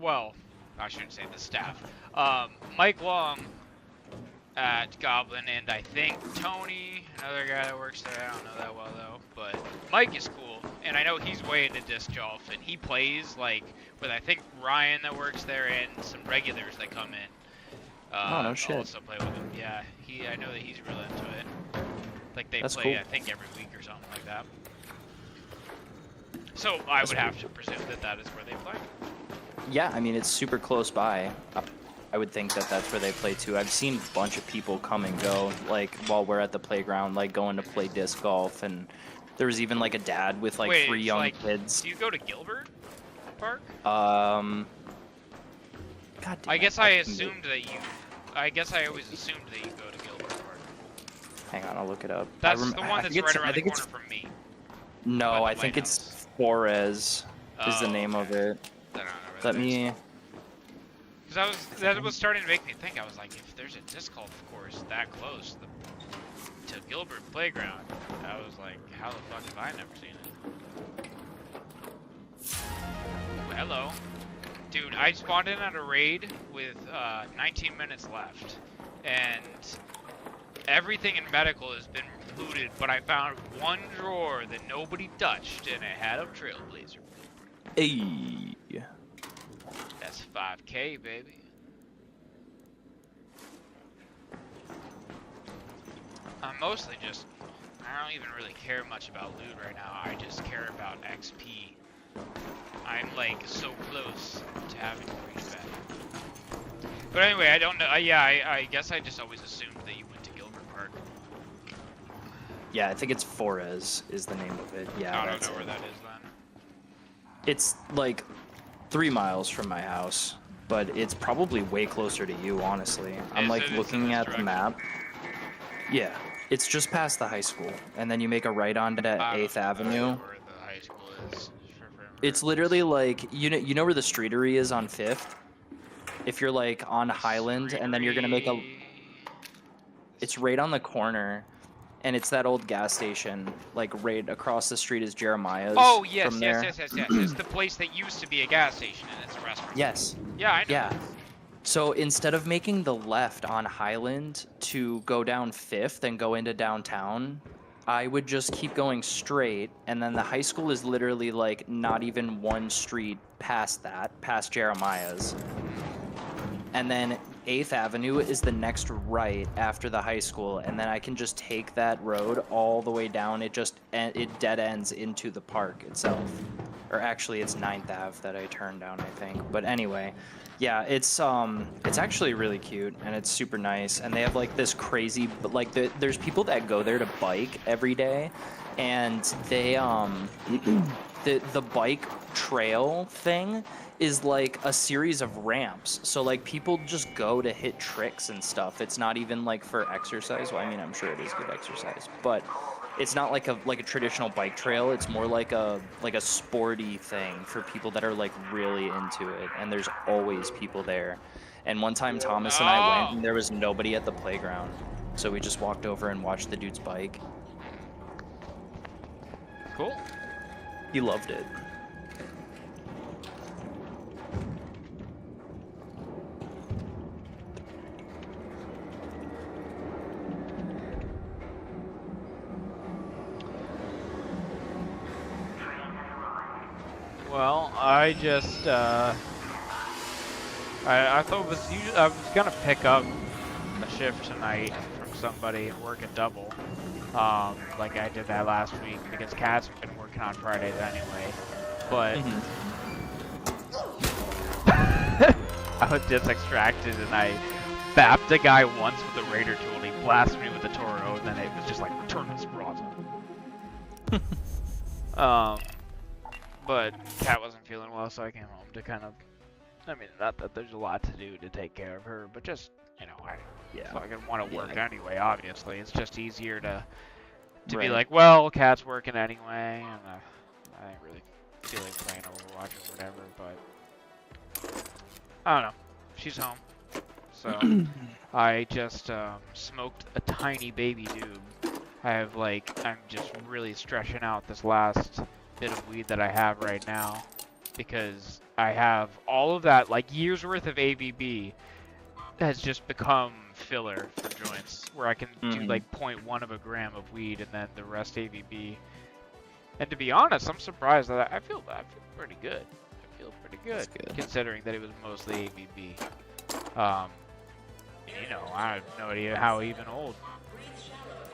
well, I shouldn't say the staff. Mike Long at Goblin, and I think Tony, another guy that works there. I don't know that well though, but Mike is cool, and I know he's way into disc golf, and he plays like with I think Ryan that works there and some regulars that come in. Oh no shit. Also play with him. Yeah, I know that he's real into it. Like they That's play, cool. I think every week or something like that. So I would have to presume that that is where they play. Yeah, I mean it's super close by. I would think that that's where they play too. I've seen a bunch of people come and go, like while we're at the playground, like going to play disc golf, and there was even like a dad with like Wait, 3 young like, kids. Do you go to Gilbert Park? God damn I it, guess I can assumed that you. I guess I always assumed that you go to Gilbert Park. Hang on, I'll look it up. That's the one that's right around the corner it's, from me. No, by I the think lighthouse. it's Flores is the Oh, name of okay. it. Then I don't know where Let that is. me. Because that was starting to make me think. I was like, if there's a disc golf course that close to Gilbert Playground, I was like, how the fuck have I never seen it? Ooh, hello. Dude, I spawned in at a raid with 19 minutes left, and everything in medical has been looted, but I found one drawer that nobody touched, and it had a Trailblazer. Hey. That's 5K, baby. I'm mostly just, I don't even really care much about loot right now. I just care about XP. I'm like so close to having to reach back. But anyway, I don't know. Yeah, I guess I just always assumed that you went to Gilbert Park. Yeah, I think it's Flores is the name of it. Yeah, I don't that's know where it. that is then. It's like 3 miles from my house, but it's probably way closer to you, honestly. I'm like It's in looking this at the direction? map. Yeah, it's just past the high school, and then you make a right onto I don't 8th know Avenue. where the high school is. It's literally like you know where the Streetery is on 5th? If you're like on Highland, and then you're gonna make a. It's right on the corner, and it's that old gas station. Like right across the street is Jeremiah's. Oh yes, from yes, there. yes, yes, yes. It's the place that used to be a gas station and it's a restaurant. Yes. Yeah, I know. Yeah. So instead of making the left on Highland to go down 5th and go into downtown, I would just keep going straight, and then the high school is literally like not even one street past that, past Jeremiah's. And then 8th Avenue is the next right after the high school, and then I can just take that road all the way down. It dead ends into the park itself. Or actually it's 9th Ave that I turned down, I think. But anyway, yeah, it's actually really cute and it's super nice, and they have like this crazy, but like there's people that go there to bike every day, and they the bike trail thing is like a series of ramps. So like people just go to hit tricks and stuff. It's not even like for exercise. Well, I mean, I'm sure it is good exercise, but it's not like a traditional bike trail. It's more like a sporty thing for people that are like really into it. And there's always people there. And one time Thomas and I went, and there was nobody at the playground. So we just walked over and watched the dude's bike. Cool. He loved it. Well, I just I thought I was gonna pick up a shift tonight from somebody and work a double, like I did that last week because Kat's been working on Fridays anyway. But I was just extracted and I bapped a guy once with a Raider tool and he blasted me with the Toro, and then it was just like turn this broadside. But Kat wasn't feeling well, so I came home to kind of, I mean, not that there's a lot to do to take care of her, but just, you know, I fucking want to work anyway, obviously. It's just easier to be like, well, Kat's working anyway, and I ain't really feel like playing Overwatch or whatever, but I don't know. She's home. So I just smoked a tiny baby doob. I'm just really stretching out this last bit of weed that I have right now because I have all of that, like years worth of ABB has just become filler for joints, where I can do like 0.1 of a gram of weed and then the rest ABB. And to be honest, I'm surprised that I feel pretty good. I feel pretty good, considering that it was mostly ABB. You know, I have no idea how even old.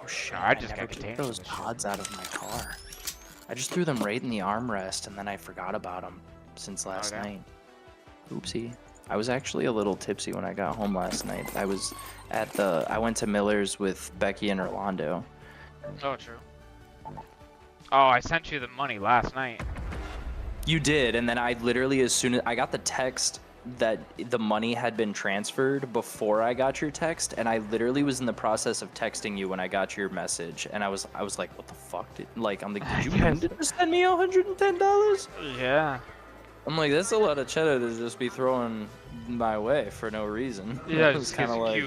Oh shit! I just got took those pods out of my car. I just threw them right in the armrest, and then I forgot about them since last night. Oopsie. I was actually a little tipsy when I got home last night. I went to Miller's with Becky and Orlando. Oh, true. Oh, I sent you the money last night. You did, and then I literally, as soon as I got the text that the money had been transferred before I got your text, and I literally was in the process of texting you when I got your message, and I was like, what the fuck? I'm like, did you mean to send me $110? Yeah. I'm like, that's a lot of cheddar to just be throwing my way for no reason. Yeah, it was kind of like,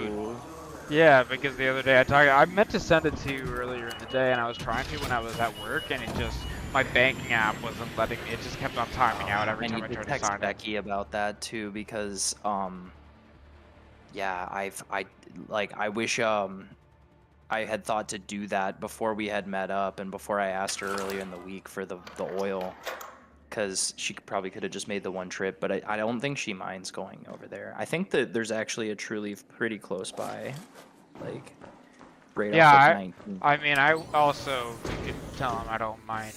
yeah, because the other day I meant to send it to you earlier in the day, and I was trying to when I was at work, and it just, my banking app wasn't letting me, it just kept on timing out every time I tried to sign it. I need to text Becky about that too, because, yeah, I wish, I had thought to do that before we had met up and before I asked her earlier in the week for the oil. Because she probably could have just made the one trip, but I don't think she minds going over there. I think that there's actually a Truly pretty close by, like, right off of 19. I mean, I also could tell them I don't mind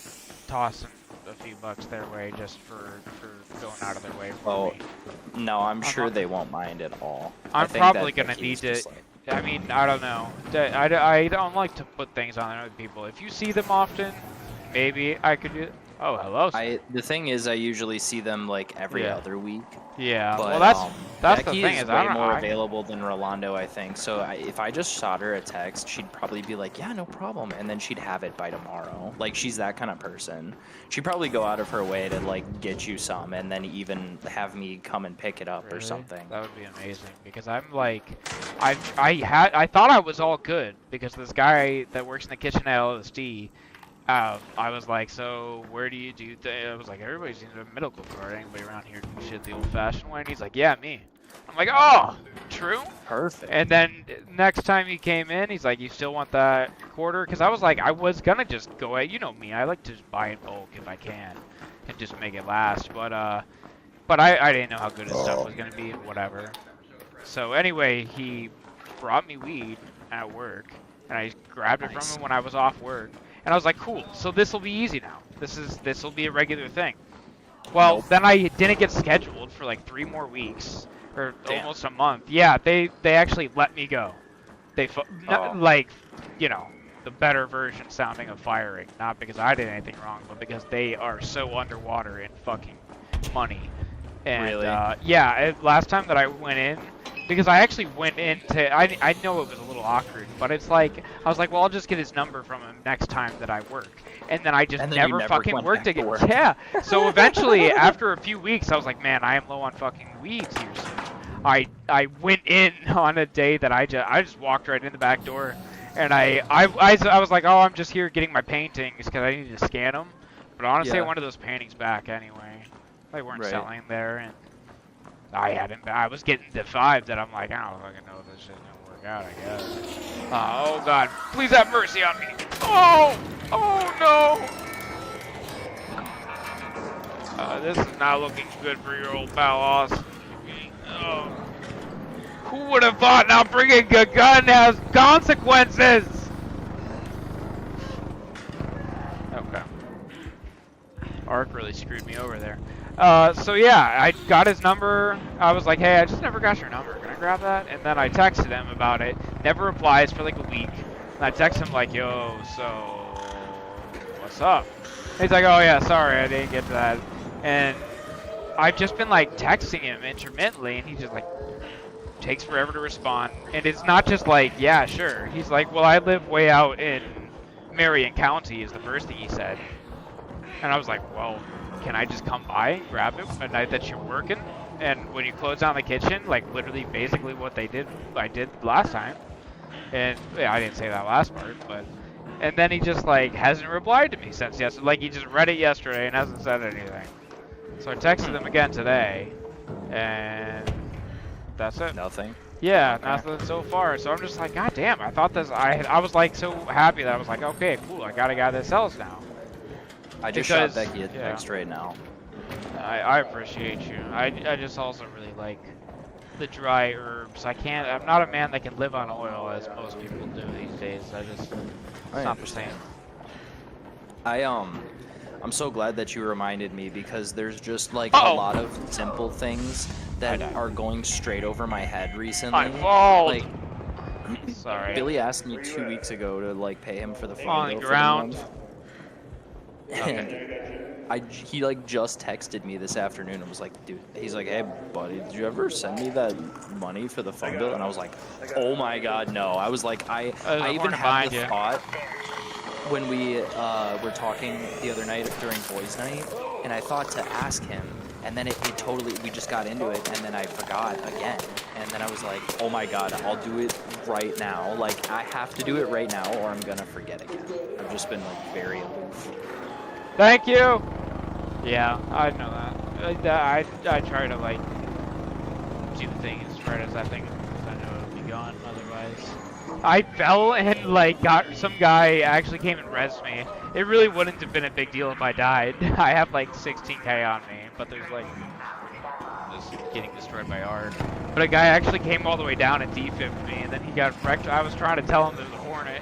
tossing a few bucks their way just for going out of their way for me. No, I'm sure they won't mind at all. I'm probably going to need to... I mean, I don't know. I don't like to put things on other people. If you see them often, maybe I could do it. Oh, hello. The thing is, I usually see them like every other week. Yeah. But, well, that's Becky the thing is way more available than Rolando, I think. So if I just shot her a text, she'd probably be like, "Yeah, no problem," and then she'd have it by tomorrow. Like, she's that kind of person. She'd probably go out of her way to like get you some, and then even have me come and pick it up or something. That would be amazing, because I'm like, I thought I was all good because this guy that works in the kitchen at LSD. I was like, so where do you do I was like, everybody seems to have medical card. Anybody around here do shit the old-fashioned way? And he's like, yeah, me. I'm like, oh, true? Perfect. And then next time he came in, he's like, you still want that quarter? Because I was like, I was going to just go at, you know me, I like to just buy in bulk if I can and just make it last. But I didn't know how good his stuff was going to be and whatever. So anyway, he brought me weed at work, and I grabbed it from him when I was off work. And I was like, cool, so this will be easy now. This will be a regular thing. Well, then I didn't get scheduled for like 3 more weeks, or almost a month. Yeah, they actually let me go. They, like, you know, the better version sounding of firing. Not because I did anything wrong, but because they are so underwater in fucking money. And, really? Yeah, last time that I went in, because I actually went into, I know it was a little awkward, but it's like, I was like, well, I'll just get his number from him next time that I work. And then I just never fucking worked again. Yeah. So eventually, after a few weeks, I was like, man, I am low on fucking weeds here soon. I went in on a day that I just walked right in the back door, and I was like, oh, I'm just here getting my paintings because I need to scan them. But honestly, I wanted those paintings back anyway. They weren't selling there, and I was getting defied that I'm like, I don't fucking know if this shit's gonna work out, I guess. Oh god, please have mercy on me. Oh no. This is not looking good for your old pal Austin. Oh. Who would have thought now bringing a gun has consequences? Okay. Ark really screwed me over there. So yeah, I got his number. I was like, hey, I just never got your number. Can I grab that? And then I texted him about it. Never replies for like a week. And I text him like, yo, so what's up? He's like, oh yeah, sorry, I didn't get to that. And I've just been like texting him intermittently, and he just like takes forever to respond. And it's not just like, yeah, sure. He's like, well, I live way out in Marion County is the first thing he said. And I was like, well, can I just come by and grab it a night that you're working? And when you close down the kitchen, like literally basically what I did last time. And yeah, I didn't say that last part, but and then he just like hasn't replied to me since yesterday. Like he just read it yesterday and hasn't said anything. So I texted them again today, and that's it. Nothing. Yeah, Okay. nothing so far. So I'm just like, God damn! I thought this. I was like so happy that I was like, okay, cool. I got a guy that sells now. I just Because, shot Becky a yeah. text right now. I appreciate you. I just also really like the dry herbs. I'm not a man that can live on oil as most people do these days. It's not the same. I'm so glad that you reminded me because there's just like Uh-oh. a lot of simple things that are going straight over my head recently. My fault. Like, sorry. Billy asked me 2 weeks ago to like pay him for the phone On the bill for ground. month. And he like just texted me this afternoon and was like, dude, he's like, hey buddy, did you ever send me that money for the phone bill? And I was like, oh my god, no. I was like, I even had the thought when we were talking the other night during boys night, and I thought to ask him, and then it totally, we just got into it, and then I forgot again, and then I was like, oh my god, I'll do it right now. Like, I have to do it right now or I'm gonna forget again. I've just been like very aloof. Thank you. Yeah, I know that. I try to like do things right as I think, because I know it'll be gone otherwise. I fell and like some guy actually came and rezzed me. It really wouldn't have been a big deal if I died. I have like 16k on me, but there's like just getting destroyed by art. But a guy actually came all the way down and defibed me, and then he got wrecked. I was trying to tell him there's a Hornet.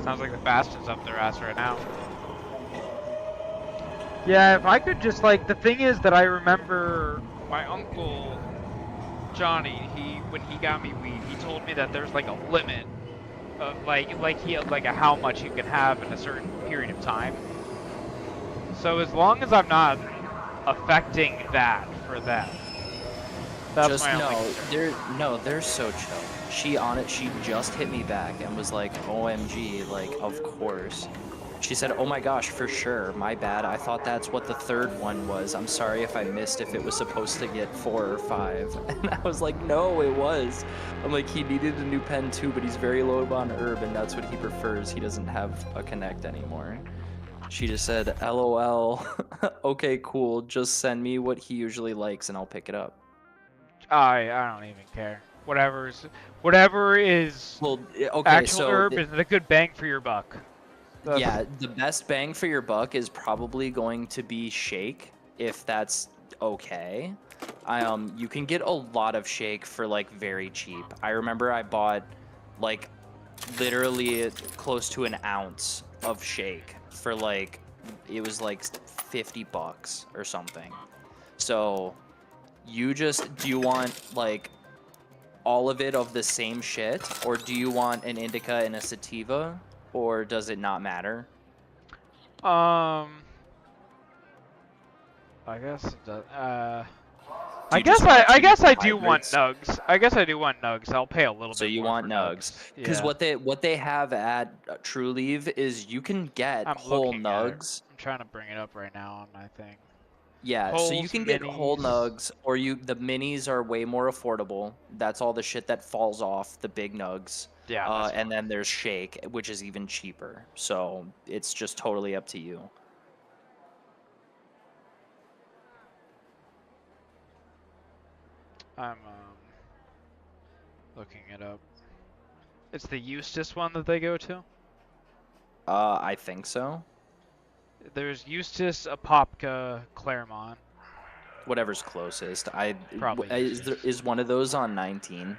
Sounds like the Bastion's up their ass right now. Yeah, if I could just like, the thing is that I remember my uncle Johnny, when he got me weed, he told me that there's like a limit of like how much you can have in a certain period of time. So as long as I'm not affecting that for them, that's just my only they're so chill. She just hit me back and was like, OMG, like, of course. She said, oh my gosh, for sure, my bad. I thought that's what the third one was. I'm sorry if I missed if it was supposed to get 4 or 5. And I was like, no, it was. I'm like, he needed a new pen too, but he's very low on herb and that's what he prefers. He doesn't have a Connect anymore. She just said, LOL. Okay, cool. Just send me what he usually likes and I'll pick it up. I don't even care. Whatever is well, okay, actual so herb is a good bang for your buck. Yeah, the best bang for your buck is probably going to be shake, if that's okay. You can get a lot of shake for like very cheap. I remember I bought like literally close to an ounce of shake for like, it was like $50 or something. So do you want like all of it of the same shit, or do you want an indica and a sativa? Or does it not matter? I guess it does. I guess I do want nugs. I guess I do want nugs. I'll pay a little bit. So you want nugs? Because what they have at True Leave is you can get whole nugs. I'm trying to bring it up right now on my thing. Yeah, so you can get whole nugs, or the minis are way more affordable. That's all the shit that falls off the big nugs. Yeah. And then there's shake, which is even cheaper. So it's just totally up to you. I'm looking it up. It's the Eustis one that they go to? I think so. There's Eustis, Apopka, Claremont. Whatever's closest. Probably is one of those on 19?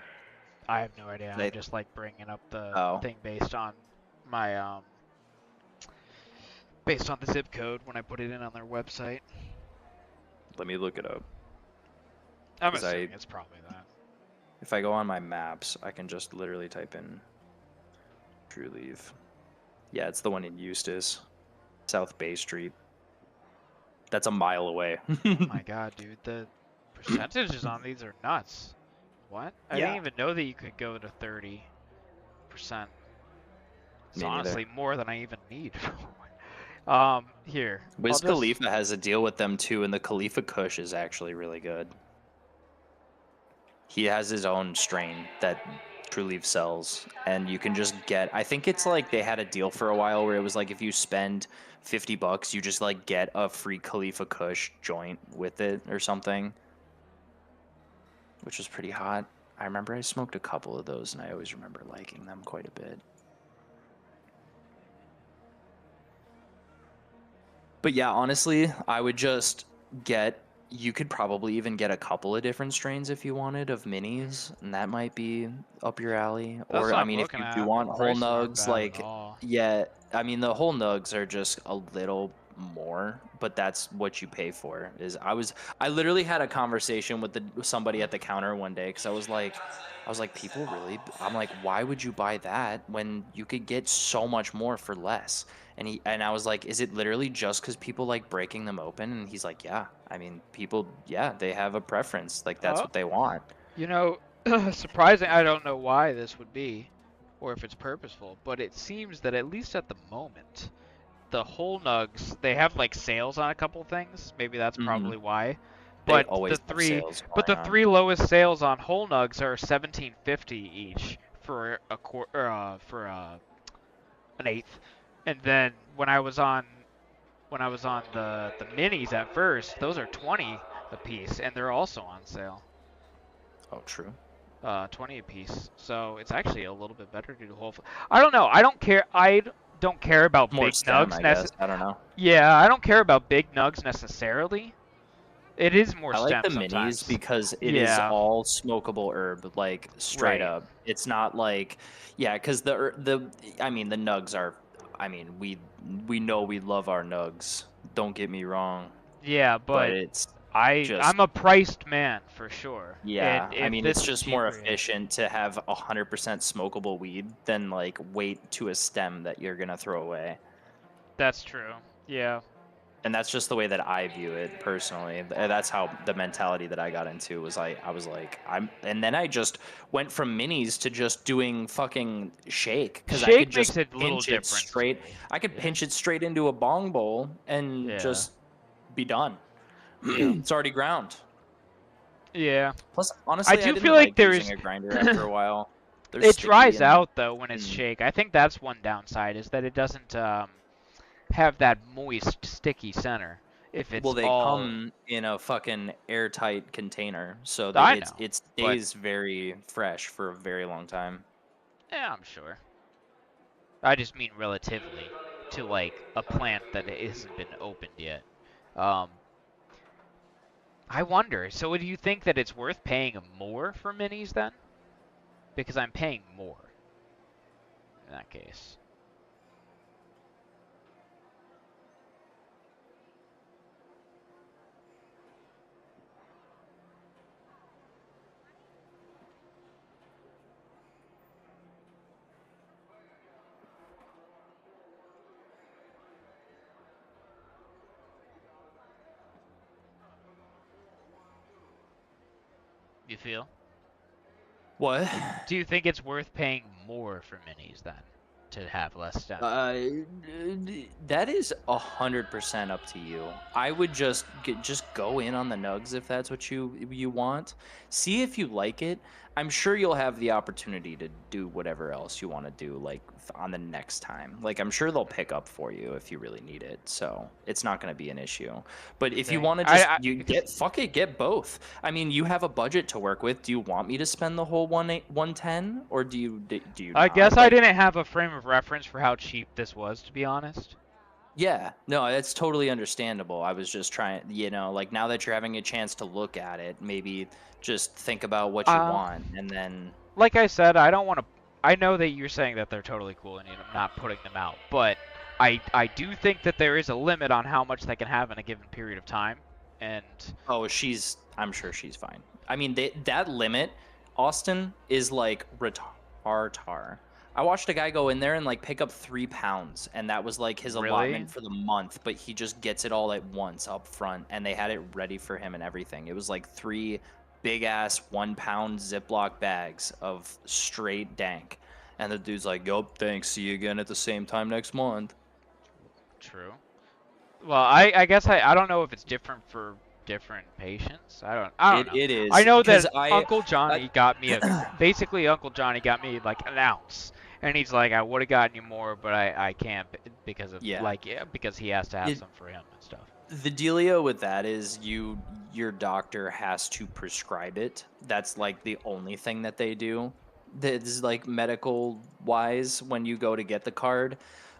I have no idea. I'm just like bringing up the thing based on my based on the zip code when I put it in on their website. Let me look it up. I'm assuming it's probably that. If I go on my maps, I can just literally type in True Leave. Yeah, it's the one in Eustis, South Bay Street. That's a mile away. Oh my god, dude, the percentages on these are nuts. What? I didn't even know that you could go to 30%. It's honestly more than I even need. Here. Wiz Khalifa has a deal with them too, and the Khalifa Kush is actually really good. He has his own strain that True Leaf sells, and you can just get. I think it's like they had a deal for a while where it was like if you spend $50, you just like get a free Khalifa Kush joint with it or something, which was pretty hot. I remember I smoked a couple of those, and I always remember liking them quite a bit. But yeah, honestly, I would just get. You could probably even get a couple of different strains if you wanted of minis, and that might be up your alley. That's Or what I I'm mean, if looking you at. do The want whole prices aren't nugs, bad at like all. yeah, I mean the whole nugs are just a little more, but that's what you pay for. I literally had a conversation with somebody at the counter one day because I was like, people really? I'm like, why would you buy that when you could get so much more for less? And I was like, is it literally just because people like breaking them open? And he's like, yeah. I mean, people, yeah, they have a preference. Like that's Oh, what they want. you know, surprising. I don't know why this would be, or if it's purposeful, but it seems that at least at the moment, the whole nugs they have like sales on a couple things. Maybe that's Hmm. probably why. They But always have sales but going the on. three lowest sales on whole nugs are 17.50 each for a an eighth. And then when I was on the minis at first, those are 20 a piece, and they're also on sale. Oh, true. 20 a piece. So it's actually a little bit better to do whole. I don't know. I don't care. Don't care about More big stem, nugs. I guess. I don't know. Yeah, I don't care about big nugs necessarily. It is more I like stem the minis sometimes. because it is Yeah, all smokable herb, like straight right. up. It's not like, yeah, because I mean, the nugs are, I mean, we know we love our nugs. Don't get me wrong, Yeah, but but it's just, I'm a priced man for sure. And yeah. I if mean, it's this is just more cheaper, yeah. efficient to have 100% smokable weed than like wait to a stem that you're gonna throw away. That's true. Yeah. And that's just the way that I view it personally. That's how the mentality that I got into was I was like and then I just went from minis to just doing fucking shake because I could Shake just makes a little pinch it difference to straight. me. I could Yeah. pinch it straight into a bong bowl and Yeah. just be done. Yeah. It's already ground. Yeah. Plus, I honestly, I do didn't feel like like there's using a grinder after a while. They're it sticky dries and out though when it's mm, shake. I think that's one downside is that it doesn't have that moist, sticky center. If well, it's they all, come in a fucking airtight container, so that I know, it but stays very fresh for a very long time. yeah, I'm sure. I just mean relatively to like a plant that hasn't been opened yet. Um, I wonder. So, do you think that it's worth paying more for minis then? Because I'm paying more in that case. You feel? What? Do you think it's worth paying more for minis then to have less stem? Uh, that is 100% up to you. I would just go in on the nugs if that's what you want. See if you like it. I'm sure you'll have the opportunity to do whatever else you want to do, like on the next time. Like I'm sure they'll pick up for you if you really need it. So it's not going to be an issue. But You if you think? want to just you Because get fuck it, get both. I mean, you have a budget to work with. Do you want me to spend the whole 110 or do you I guess not? I Like didn't have a frame of reference for how cheap this was, to be honest. yeah, no, that's totally understandable. I was just trying, like now that you're having a chance to look at it, maybe just think about what you Uh, want and then like I said, I don't want to. I know that you're saying that they're totally cool and I'm not putting them out, but I do think that there is a limit on how much they can have in a given period of time, and oh, I'm sure she's fine. I mean, that limit, Austin is like retardar. I watched a guy go in there and like pick up 3 pounds, and that was like his really, allotment for the month, but he just gets it all at once up front, and they had it ready for him and everything. It was like three big ass 1 pound Ziploc bags of straight dank. And the dude's like, yup, thanks. See you again at the same time next month. true. Well, I guess I don't know if it's different for different patients. I don't know. It is. I know that 'Cause Uncle Johnny got me basically Uncle Johnny got me like an ounce, and he's like, I would have gotten you more, but I can't because of Yeah. because he has to have some for him and stuff. The dealio with that is your doctor has to prescribe it. That's like the only thing that they do. That's like medical wise when you go to get the card.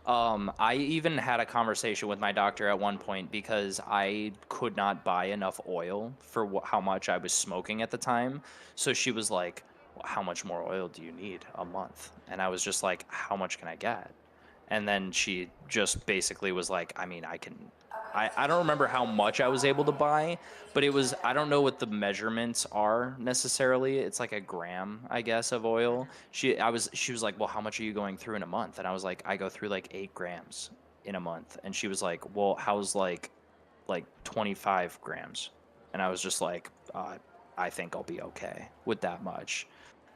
I even had a conversation with my doctor at one point because I could not buy enough oil for how much I was smoking at the time. So she was like, well, how much more oil do you need a month? And I was just like, how much can I get? And then she just basically was like, I mean, I don't remember how much I was able to buy, but it was, I don't know what the measurements are necessarily. It's like a gram, I guess, of oil. She was like, well, how much are you going through in a month? And I was like, I go through like 8 grams in a month. And she was like, well, how's like 25 grams? And I was just like, I think I'll be okay with that much.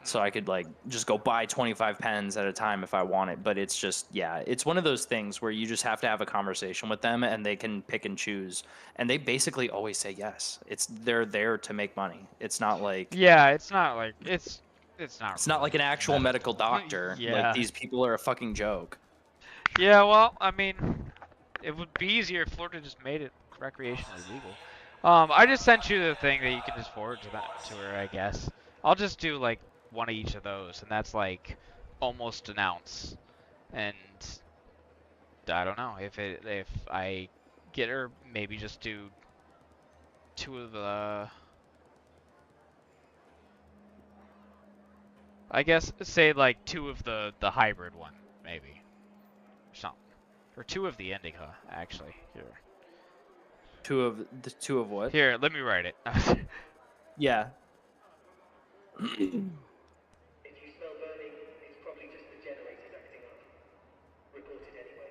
So I could like just go buy 25 pens at a time if I want it. But it's just, yeah, it's one of those things where you just have to have a conversation with them and they can pick and choose. And they basically always say yes. They're there to make money. It's not like, yeah, it's not like it's not. It's not like an actual medical doctor. Yeah. Like these people are a fucking joke. Yeah, well, I mean, it would be easier if Florida just made it recreationally legal. I just sent you the thing that you can just forward to her, I guess. I'll just do like one of each of those, and that's like almost an ounce. And I don't know if I get her, maybe just do 2 of the. I guess say like 2 of the hybrid one, maybe, or something, or 2 of the indica actually. Here. 2 of what? Here, let me write it. Yeah. If you smell burning, it's probably just the generators acting up. Report it anyway.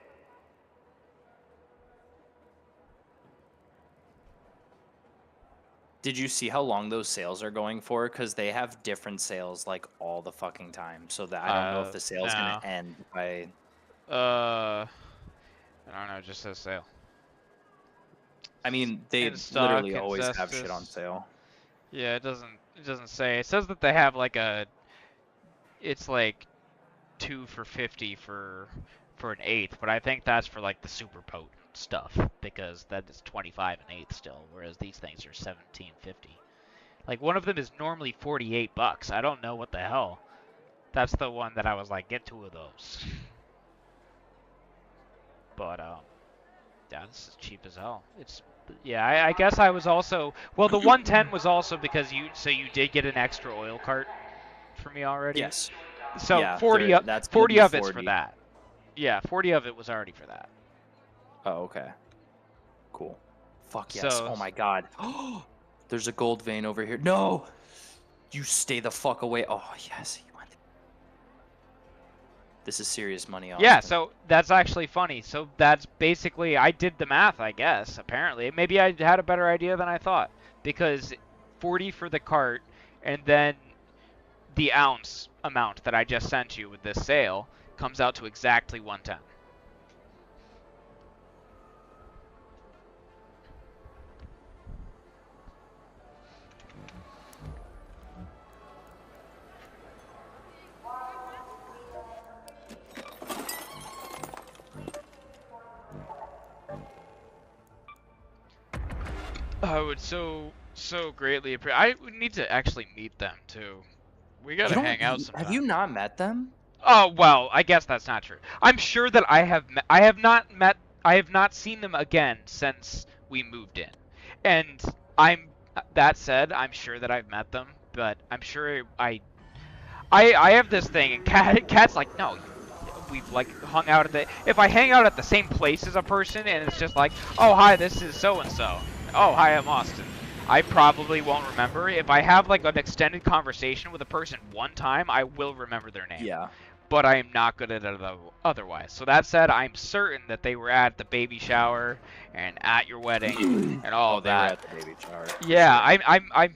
Did you see how long those sales are going for? Because they have different sales like all the fucking time. So that I don't know if the sale's gonna end by. I don't know. It just says sale. I mean, they literally always have shit on sale. Yeah, it doesn't say. It says that they have like it's like 2 for $50 for an eighth, but I think that's for like the super potent stuff because that is 25 an eighth still, whereas these things are $17.50. Like one of them is normally $48. I don't know what the hell. That's the one that I was like, get 2 of those. But yeah, this is cheap as hell. Yeah, I guess I was also, well, the 110 was also because you did get an extra oil cart for me already. Yes. So yeah, 40 of it's for that. Yeah, 40 of it was already for that. Oh, okay. Cool. Fuck yes. So, oh my god. There's a gold vein over here. No! You stay the fuck away. Oh, yes. This is serious money. Austin. Yeah, so that's actually funny. So that's basically, I did the math, I guess, apparently. Maybe I had a better idea than I thought. Because 40 for the cart, and then the ounce amount that I just sent you with this sale comes out to exactly 110. I would so greatly appreciate. I would need to actually meet them too. We gotta hang out sometime. Have you not met them? Oh well, I guess that's not true. I'm sure that I have. I have not seen them again since we moved in. And that said, I'm sure that I've met them, but I'm sure I have this thing, and Cat's like, no, we've like hung out if I hang out at the same place as a person, and it's just like, oh hi, this is so and so. Oh hi, I'm Austin. I probably won't remember. If I have like an extended conversation with a person one time, I will remember their name. Yeah. But I am not good at it otherwise. So that said, I'm certain that they were at the baby shower and at your wedding and all of that. They were at the baby shower. Yeah,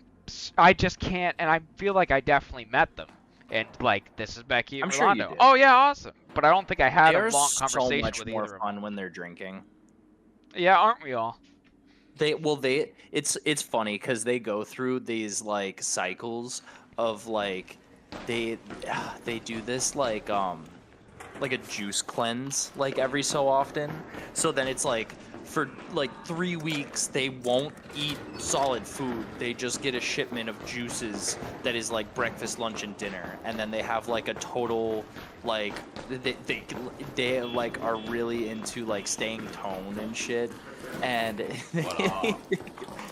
I just can't, and I feel like I definitely met them. And like, this is Becky and Rolando. Sure oh yeah, awesome. But I don't think I had a long conversation so much with more either fun when they're drinking. Yeah, aren't we all? It's funny because they go through these like cycles of like they they do this like a juice cleanse like every so often. So then it's like for like 3 weeks they won't eat solid food. They just get a shipment of juices that is like breakfast, lunch, and dinner, and then they have like a total like they like are really into like staying toned and shit. And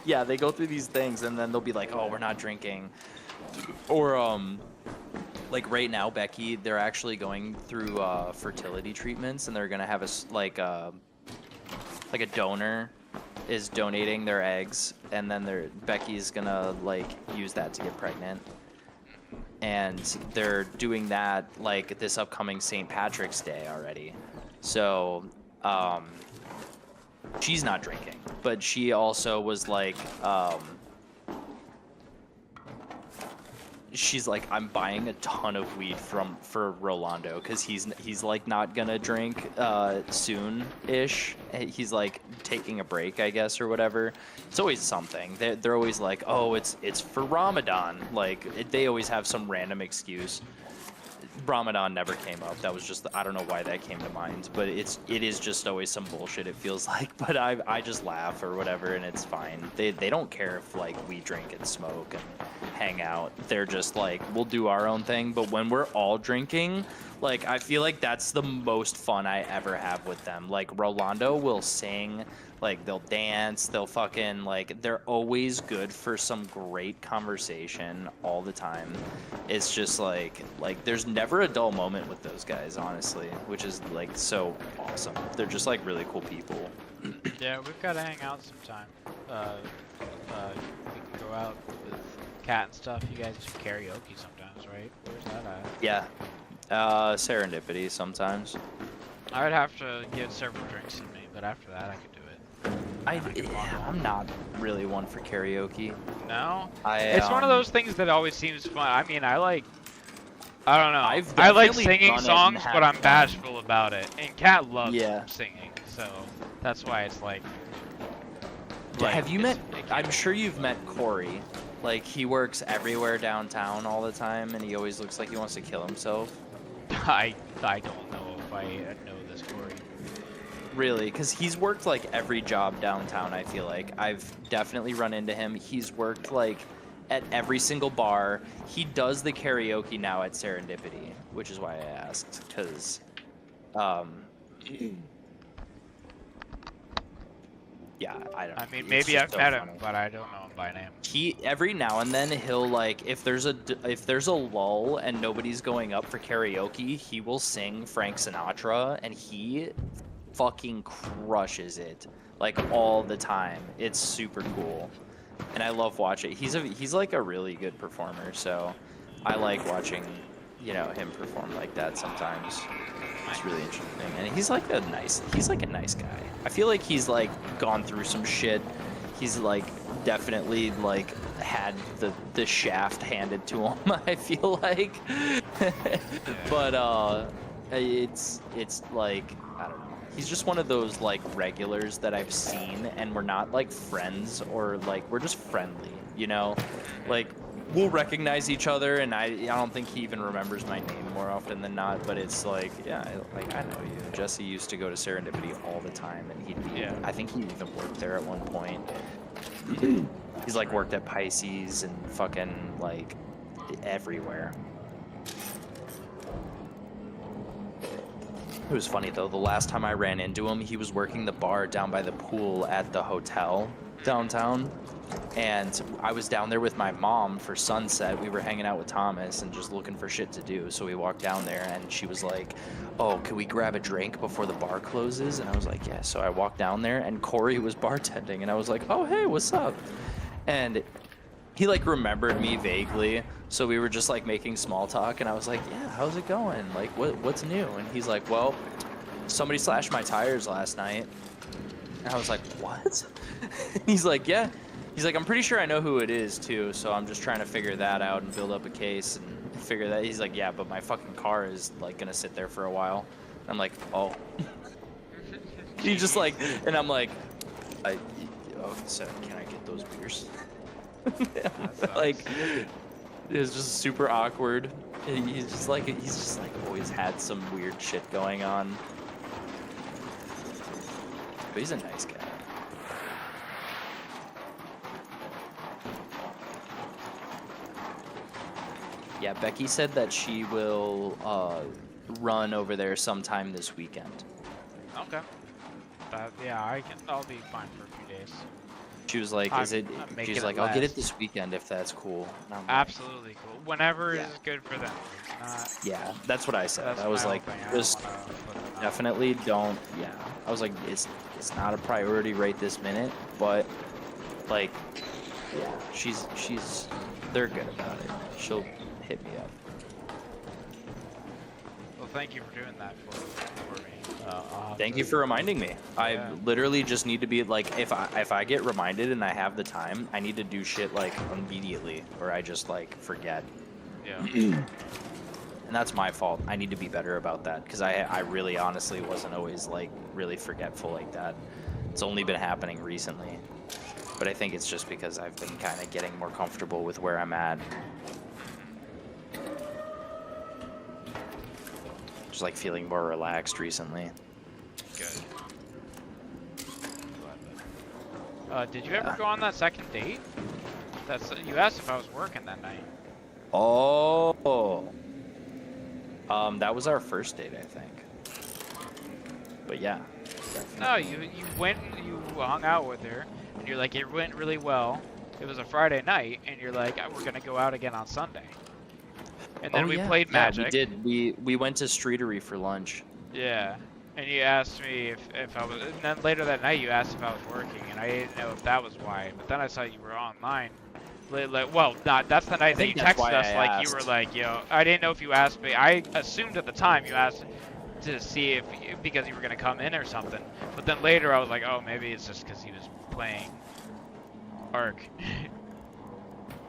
yeah, they go through these things and then they'll be like, oh, we're not drinking, or like right now, Becky, they're actually going through fertility treatments, and they're gonna have like a donor is donating their eggs, and then Becky's gonna like use that to get pregnant, and they're doing that like this upcoming St. Patrick's Day already. So she's not drinking, but she also was like she's like, I'm buying a ton of weed for Rolando because he's like not gonna drink soon-ish. He's like taking a break, I guess, or whatever. It's always something. They're always like, oh, it's for Ramadan. Like they always have some random excuse. Ramadan never came up. That was just I don't know why that came to mind, but it is just always some bullshit. It feels like, but I just laugh or whatever, and it's fine. They don't care if like we drink and smoke and hang out. They're just like, we'll do our own thing. But when we're all drinking, like I feel like that's the most fun I ever have with them. Like Rolando will sing. Like they'll dance, they'll fucking like they're always good for some great conversation all the time. It's just like there's never a dull moment with those guys, honestly, which is like so awesome. They're just like really cool people. Yeah, we've got to hang out sometime. We can go out with Cat and stuff. You guys do karaoke sometimes, right? Where's that at? Yeah. Serendipity sometimes. I would have to get several drinks in me, but after that I could do it. I'm not really one for karaoke. No? It's one of those things that always seems fun. I mean, I don't know. I like singing songs, but I'm bashful about it. And Kat loves singing, so that's why it's like have you met? I'm sure you've met Corey. Like he works everywhere downtown all the time, and he always looks like he wants to kill himself. I don't know if I know this Corey. Really, because he's worked like every job downtown. I feel like I've definitely run into him. He's worked like at every single bar. He does the karaoke now at Serendipity, which is why I asked. Because, yeah, I don't know. I mean, maybe I've met him, but I don't know him by name. He every now and then he'll like if there's a lull and nobody's going up for karaoke, he will sing Frank Sinatra, and he fucking crushes it like all the time. It's super cool, and I love watching. He's like a really good performer, so I like watching him perform like that sometimes. It's really interesting, and he's like a nice guy. I feel like he's like gone through some shit. He's like definitely like had the shaft handed to him. I feel like, but it's like I don't know. He's just one of those like regulars that I've seen, and we're not like friends or like we're just friendly, like we'll recognize each other, and I don't think he even remembers my name more often than not, but it's like, yeah, like I know you. Jesse used to go to Serendipity all the time, and I think he even worked there at one point. He's like worked at Pisces and fucking like everywhere. It was funny though, the last time I ran into him, he was working the bar down by the pool at the hotel downtown. And I was down there with my mom for sunset. We were hanging out with Thomas and just looking for shit to do. So we walked down there, and she was like, oh, can we grab a drink before the bar closes? And I was like, yeah. So I walked down there, and Corey was bartending, and I was like, oh, hey, what's up? And he like remembered me vaguely. So we were just like making small talk, and I was like, yeah, how's it going? Like, what's new? And he's like, well, somebody slashed my tires last night. And I was like, what? He's like, yeah. He's like, I'm pretty sure I know who it is too, so I'm just trying to figure that out and build up a case and figure that. He's like, yeah, but my fucking car is like gonna sit there for a while. And I'm like, oh. He just like, and I'm like, out and said, "Can I get those beers?" sucks. Like, it was just super awkward. He's just like always had some weird shit going on. But he's a nice guy. Yeah, Becky said that she will run over there sometime this weekend. Okay. Yeah, I'll be fine for a few days. She was like, I'm making she's it like, I'll get it last. this weekend if that's cool. And I'm like, Absolutely cool. Whenever Yeah. is good for them. It's not. yeah, that's what I said. That's I was my like, whole thing. I don't just wanna put them out. definitely don't. Yeah, I was like, it's not a priority right this minute, but like, yeah, they're good about it. She'll hit me up. Well, thank you for doing that for me. I'll have Thank to- you for reminding me. I Yeah. literally just need to be like, if I get reminded and I have the time, I need to do shit like immediately, or I just like forget. Yeah. And that's my fault. I need to be better about that because I really honestly wasn't always like really forgetful like that. It's only been happening recently. But I think it's just because I've been kind of getting more comfortable with where I'm at. Just like feeling more relaxed recently. Good. Did you ever go on that second date? You asked if I was working that night. Oh. That was our first date, I think. But yeah. No, you went and you hung out with her, and you're like, it went really well. It was a Friday night, and you're like, we're gonna go out again on Sunday. And then we played Magic. We did. We went to Streetery for lunch. Yeah. And you asked me if I was, and then later that night you asked if I was working, and I didn't know if that was why. But then I saw you were online. Well, that's the night that you think that's texted why us. I Like you asked. were like, yo, I didn't know if you asked me. I assumed at the time you asked to see if because you were gonna come in or something. But then later I was like, oh, maybe it's just because he was playing Ark.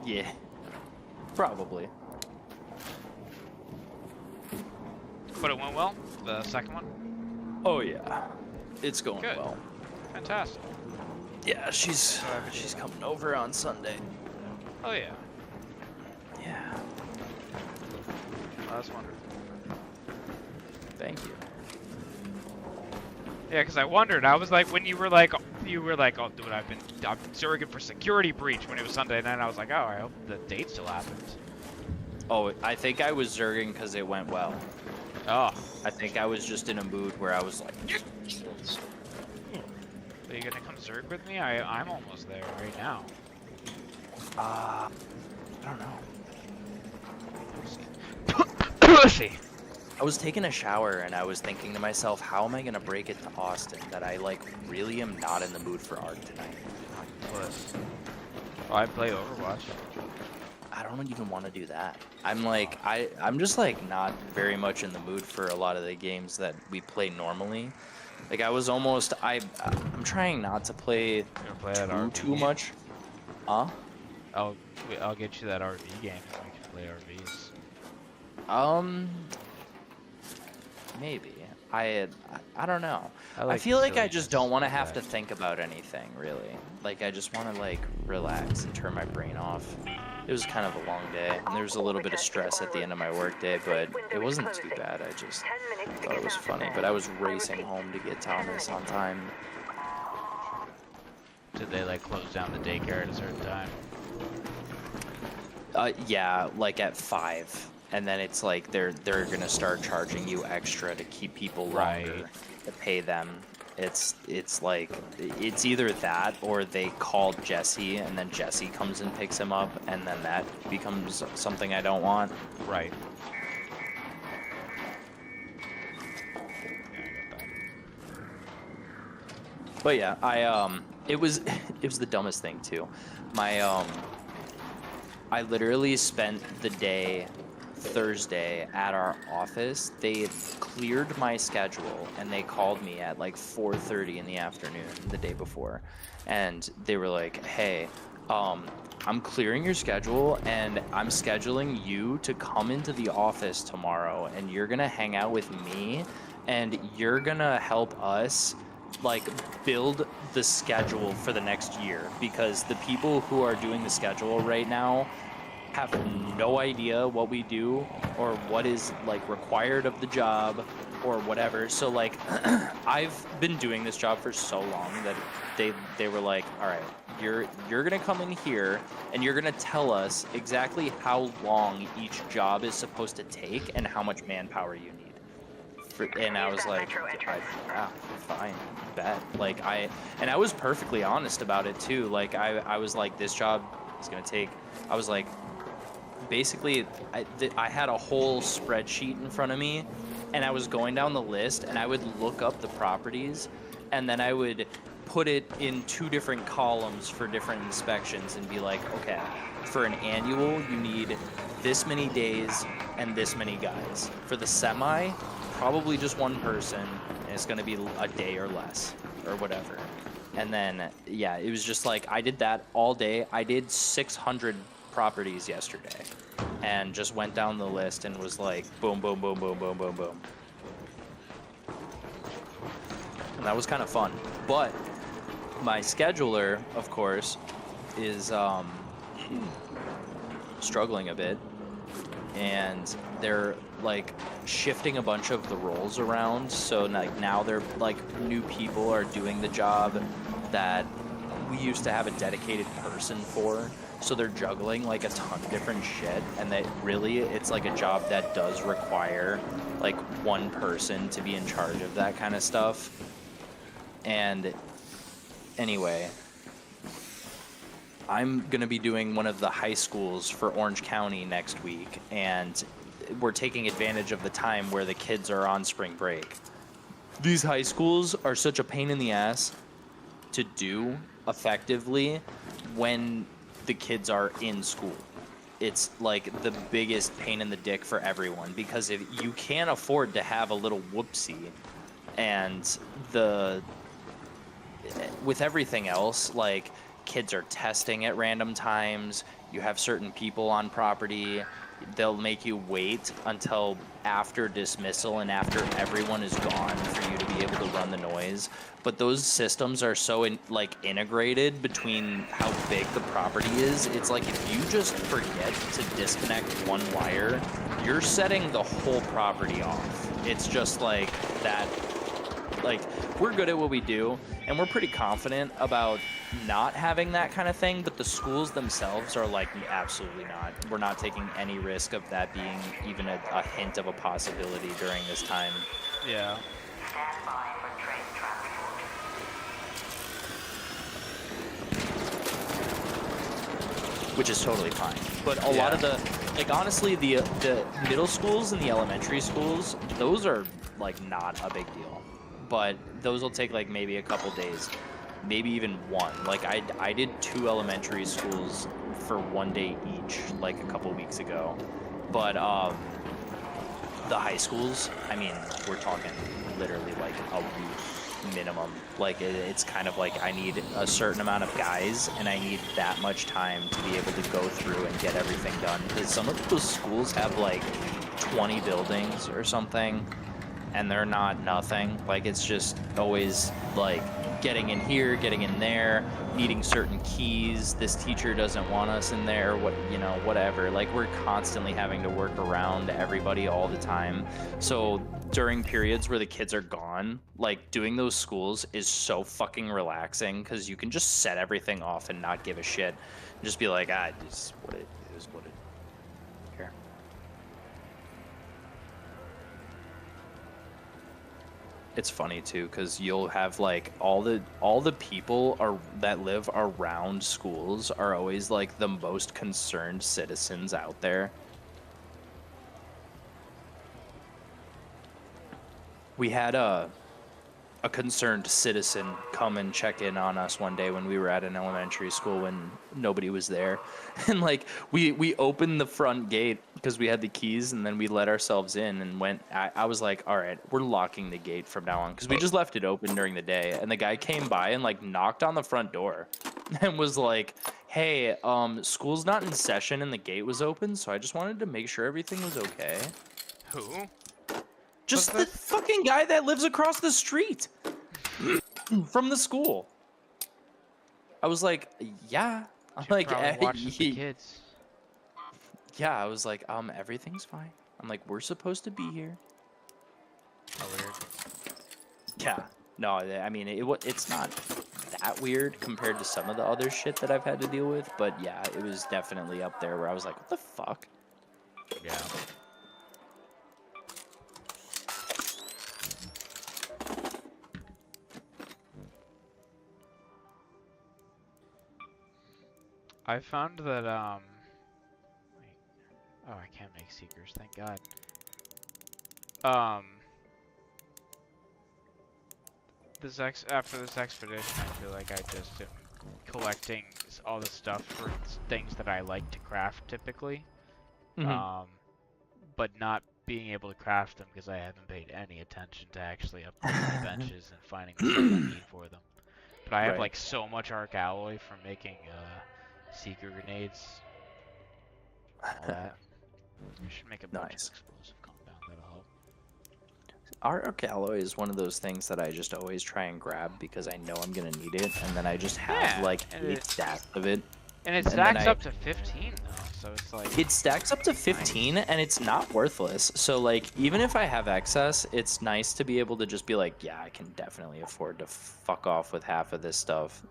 Yeah. Probably. But it went well. The second one. Oh yeah. It's going Good. well. Fantastic. Yeah, she's coming over on Sunday. Oh yeah. Yeah. Oh, that's wonderful. Thank you. Yeah, because I wondered. I was like, when you were like, oh, dude, I'm surrogate for security breach when it was Sunday night. I was like, oh, I hope the date still happens. Oh, I think I was zerging because it went well. Oh, I think I was just in a mood where I was like, are you gonna come zerg with me? I'm almost there right now. I don't know. Pussy. I was taking a shower and I was thinking to myself, how am I gonna break it to Austin that I like really am not in the mood for Ark tonight? Puss. Oh, I play Overwatch. I don't even want to do that. I'm like, I'm just like not very much in the mood for a lot of the games that we play normally. Like I was almost, I'm trying not to play You gonna play that RV too game? much. Huh? I'll get you that RV game so we can play RVs. Maybe. I don't know. I I like feel like I silliness just don't want to have to like that. think about anything really. Like I just want to like relax and turn my brain off. It was kind of a long day, and there was a little bit of stress at the end of my work day, but it wasn't too bad. I just thought it was funny. But I was racing home to get Thomas on time. Did they like close down the daycare at a certain time? Yeah, like at 5, and then it's like they're gonna start charging you extra to keep people longer Right. to pay them. It's like it's either that or they call Jesse and then Jesse comes and picks him up, and then that becomes something I don't want. Right. Yeah, I get that. But yeah, it was the dumbest thing too. I literally spent the day Thursday at our office. They cleared my schedule and they called me at like 4:30 in the afternoon the day before, and they were like, "Hey, I'm clearing your schedule and I'm scheduling you to come into the office tomorrow, and you're gonna hang out with me, and you're gonna help us like build the schedule for the next year, because the people who are doing the schedule right now have no idea what we do or what is like required of the job or whatever. So like I've been doing this job for so long that they were like, all right, you're gonna come in here and you're gonna tell us exactly how long each job is supposed to take and how much manpower you need. And I was like, yeah, fine, bet. Like I was perfectly honest about it too. Like I was like, this job is gonna take. I was like, basically, I had a whole spreadsheet in front of me, and I was going down the list, and I would look up the properties, and then I would put it in 2 different columns for different inspections and be like, okay, for an annual, you need this many days and this many guys. For the semi, probably just 1 person, and it's going to be a day or less or whatever. And then, yeah, it was just like, I did that all day. I did 600 properties yesterday and just went down the list and was like, boom, boom, boom, boom, boom, boom, boom. And that was kind of fun. But my scheduler, of course, is struggling a bit, and they're like shifting a bunch of the roles around. So like now they're like new people are doing the job that we used to have a dedicated person for. So they're juggling like a ton of different shit, and that really it's like a job that does require like 1 person to be in charge of that kind of stuff. And anyway, I'm gonna be doing one of the high schools for Orange County next week, and we're taking advantage of the time where the kids are on spring break. These high schools are such a pain in the ass to do effectively when the kids are in school. It's like the biggest pain in the dick for everyone, because if you can't afford to have a little whoopsie, and with everything else, like kids are testing at random times, you have certain people on property, they'll make you wait until after dismissal and after everyone is gone for you to be able to run the noise. But those systems are so integrated between how big the property is. It's like if you just forget to disconnect 1 wire, you're setting the whole property off. It's just like that. Like, we're good at what we do, and we're pretty confident about not having that kind of thing, but the schools themselves are like, absolutely not. We're not taking any risk of that being even a hint of a possibility during this time. Yeah. Stand by for train transport. Which is totally fine. But a lot of the, like, honestly, the middle schools and the elementary schools, those are like not a big deal. But those will take like maybe a couple days, maybe even 1. Like I did 2 elementary schools for 1 day each, like a couple weeks ago. But the high schools, I mean, we're talking literally like a week minimum. Like it's kind of like I need a certain amount of guys, and I need that much time to be able to go through and get everything done. Because some of those schools have like 20 buildings or something, and they're not nothing. Like it's just always like getting in here, getting in there, needing certain keys. This teacher doesn't want us in there, whatever. Like we're constantly having to work around everybody all the time. So during periods where the kids are gone, like doing those schools is so fucking relaxing, because you can just set everything off and not give a shit. And just be like, it's what it is, what it care. It's funny too, because you'll have like all the people that live around schools are always like the most concerned citizens out there. We had a concerned citizen come and check in on us one day when we were at an elementary school when nobody was there. And like we opened the front gate because we had the keys, and then we let ourselves in and went. I was like, all right, we're locking the gate from now on, because we just left it open during the day. And the guy came by and like knocked on the front door and was like, hey, school's not in session and the gate was open, so I just wanted to make sure everything was okay. Who? Just the fucking guy that lives across the street. from the school. I was like, yeah. I'm Should like, probably watch with the kids. yeah. I was like, everything's fine. I'm like, we're supposed to be here. Oh, weird. Yeah. No, I mean, it's not that weird compared to some of the other shit that I've had to deal with, but yeah, it was definitely up there where I was like, what the fuck? Yeah. I found that, wait. Oh, I can't make seekers, thank God. After this expedition, I feel like I just am collecting all the stuff for things that I like to craft typically. Mhm. But not being able to craft them because I haven't paid any attention to actually upgrading the benches and finding the stuff I need for them. But I have Right. like so much arc alloy from making seeker grenades. All that. I should make a bunch Nice. of explosive compound. That'll help. Arc alloy is one of those things that I just always try and grab because I know I'm gonna need it, and then I just have Yeah, like and 8 stacks of it. And it And then stacks I- up to 15 though, so it's like It stacks up to 15, and it's not worthless. So like, even if I have excess, it's nice to be able to just be like, yeah, I can definitely afford to fuck off with half of this stuff.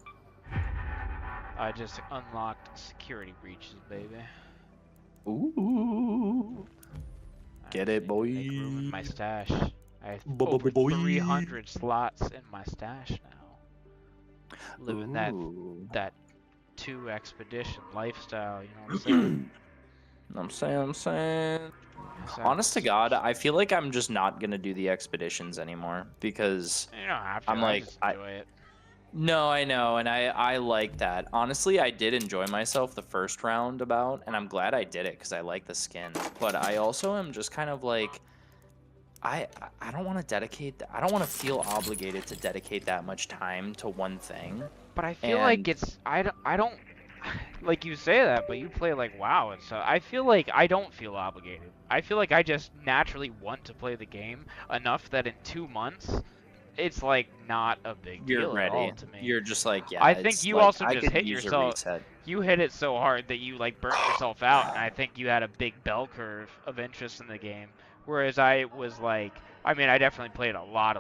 I just unlocked security breaches, baby. Ooh. Get I it, just need to make room in boy. my stash. I have Boy. over 300 slots in my stash now. Living Ooh. that 2 expedition lifestyle, you know what I'm saying? I'm saying. So, Honest to God, I feel like I'm just not gonna do the expeditions anymore because you don't have to. I'm I like, just enjoy it. no, I know, and I like that. Honestly, I did enjoy myself the first round about, and I'm glad I did it because I like the skin. But I also am just kind of like, I don't want to dedicate. I don't want to feel obligated to dedicate that much time to one thing. But I feel like And- it's I don't like you say that, but you play like WoW and so I feel like I don't feel obligated. I feel like I just naturally want to play the game enough that in 2 months it's like not a big You're deal at ready. all to me. You're just like, yeah. I think it's you like, also I just could hit use a yourself. reset. You hit it so hard that you like burnt yourself out, and I think you had a big bell curve of interest in the game. Whereas I was like, I mean, I definitely played a lot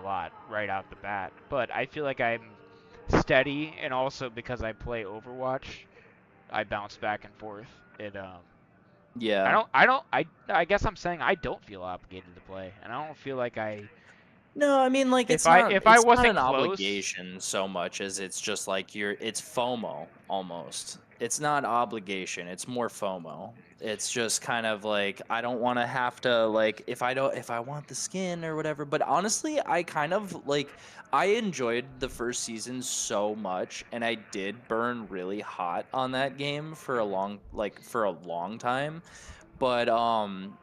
right out the bat, but I feel like I'm steady, and also because I play Overwatch, I bounce back and forth. Yeah. I guess I'm saying I don't feel obligated to play, and I don't feel like I. No, I mean, like, it's If I- not, if I it's not wasn't an close- obligation so much as it's just like it's FOMO almost. It's not obligation, it's more FOMO. It's just kind of like, I don't want to have to, like, if I want the skin or whatever. But honestly, I kind of like, I enjoyed the first season so much, and I did burn really hot on that game for a long time. But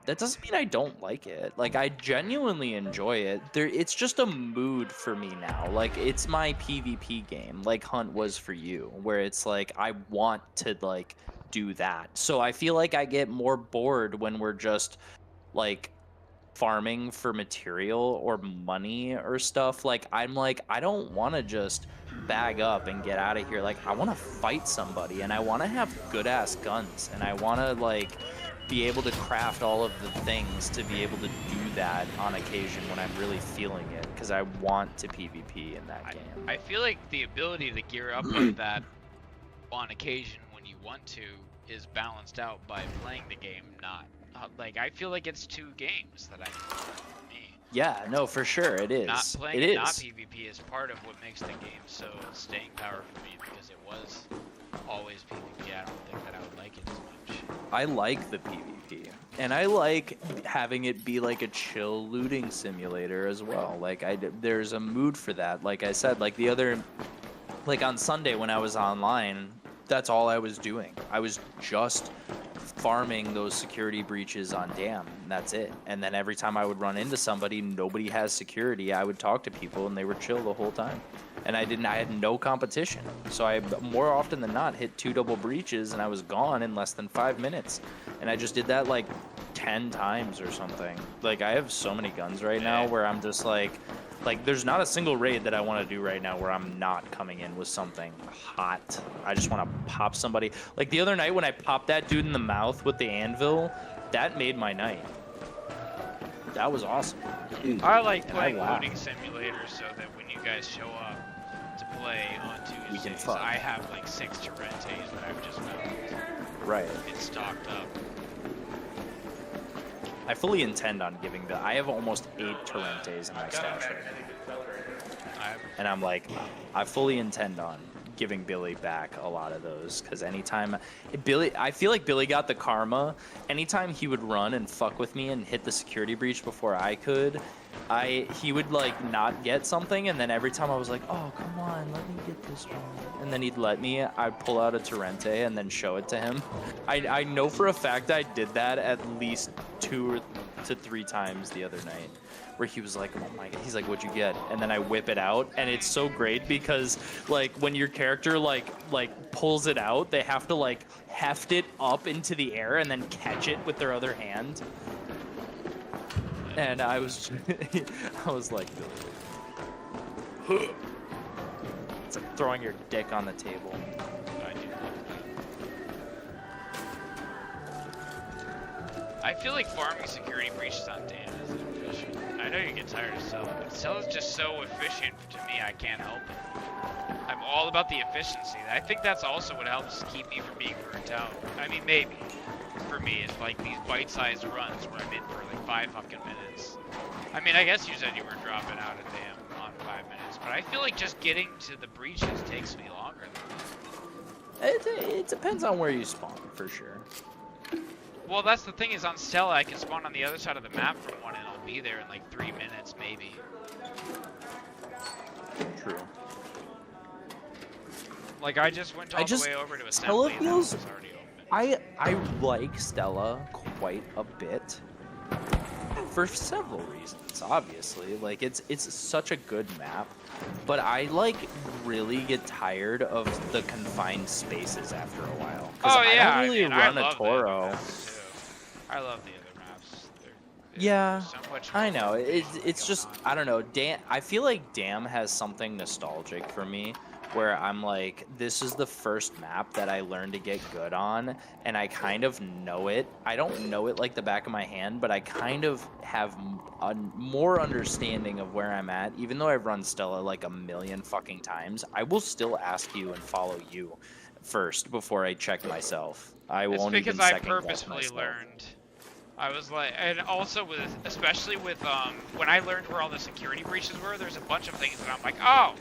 that doesn't mean I don't like it. Like, I genuinely enjoy it. It's just a mood for me now. Like, it's my PvP game, like Hunt was for you, where it's like I want to like do that. So I feel like I get more bored when we're just like farming for material or money or stuff. Like, I'm like, I don't want to just bag up and get out of here. Like, I want to fight somebody, and I want to have good ass guns, and I want to like be able to craft all of the things to be able to do that on occasion when I'm really feeling it, because I want to PvP in that game. I feel like the ability to gear up like that on occasion when you want to is balanced out by playing the game, not like I feel like it's 2 games that I need for me. Yeah, no, for sure, it is. Not playing it is. not PvP is part of what makes the game so staying power for me, because it was always PvP. I don't think that I would like it as much. I like the PvP, and I like having it be like a chill looting simulator as well. Like, there's a mood for that. Like I said, like like on Sunday when I was online, that's all I was doing. I was just farming those security breaches on Dam, and that's it. And then every time I would run into somebody, nobody has security, I would talk to people, and they were chill the whole time. And I had no competition. So I, more often than not, hit 2 double breaches, and I was gone in less than 5 minutes. And I just did that like 10 times or something. Like, I have so many guns right now where I'm just like, Like, there's not a single raid that I want to do right now where I'm not coming in with something hot. I just want to pop somebody. Like, the other night when I popped that dude in the mouth with the anvil, that made my night. That was awesome. I like And playing laughed. looting simulators so that when you guys show up to play on We can Tuesdays, fuck. I have like 6 Torrentes that I've just found. Right. It's stocked up. I fully intend on giving the. I have almost 8 Torrentes in my stash right now. And I'm like, I fully intend on giving Billy back a lot of those, because anytime I feel like Billy got the karma. Anytime he would run and fuck with me and hit the security breach before I could, he would like not get something, and then every time I was like, oh come on, let me get this one, and then he'd let me. I'd pull out a Torrente and then show it to him. I know for a fact I did that at least 2 to 3 times the other night, where he was like, oh my god, he's like, what'd you get? And then I whip it out, and it's so great because like when your character like pulls it out, they have to like heft it up into the air and then catch it with their other hand. And I was I was like, it's like throwing your dick on the table. I do love that. I feel like farming security breaches on Dan is efficient. I know you get tired of Stella, but Stella's just so efficient to me, I can't help it. I'm all about the efficiency. I think that's also what helps keep me from being burnt out. I mean, maybe. For me, it's like these bite-sized runs where I'm in for like 5 fucking minutes. I mean, I guess you said you were dropping out a damn on 5 minutes, but I feel like just getting to the breaches takes me longer than that. It depends on where you spawn, for sure. Well, that's the thing is on Stella, I can spawn on the other side of the map from one and I'll be there in like 3 minutes, maybe. True. Like, I just went all the way over to Stella assembly and it was feels- already open. I like Stella quite a bit for several reasons. Obviously, like it's such a good map, but I like really get tired of the confined spaces after a while. 'Cause Oh yeah, I don't really I mean, I run a love the other Toro. maps, too. I love the other maps. Yeah, so much I more know. going It's just on. I don't know. I feel like Dam has something nostalgic for me, where I'm like, this is the first map that I learned to get good on, and I kind of know it. I don't know it like the back of my hand, but I kind of have a more understanding of where I'm at. Even though I've run Stella like a million fucking times, I will still ask you and follow you first before I check myself. I It's won't because even I second guess purposefully myself. learned. I was like, and also with, especially with, when I learned where all the security breaches were, there's a bunch of things that I'm like, oh,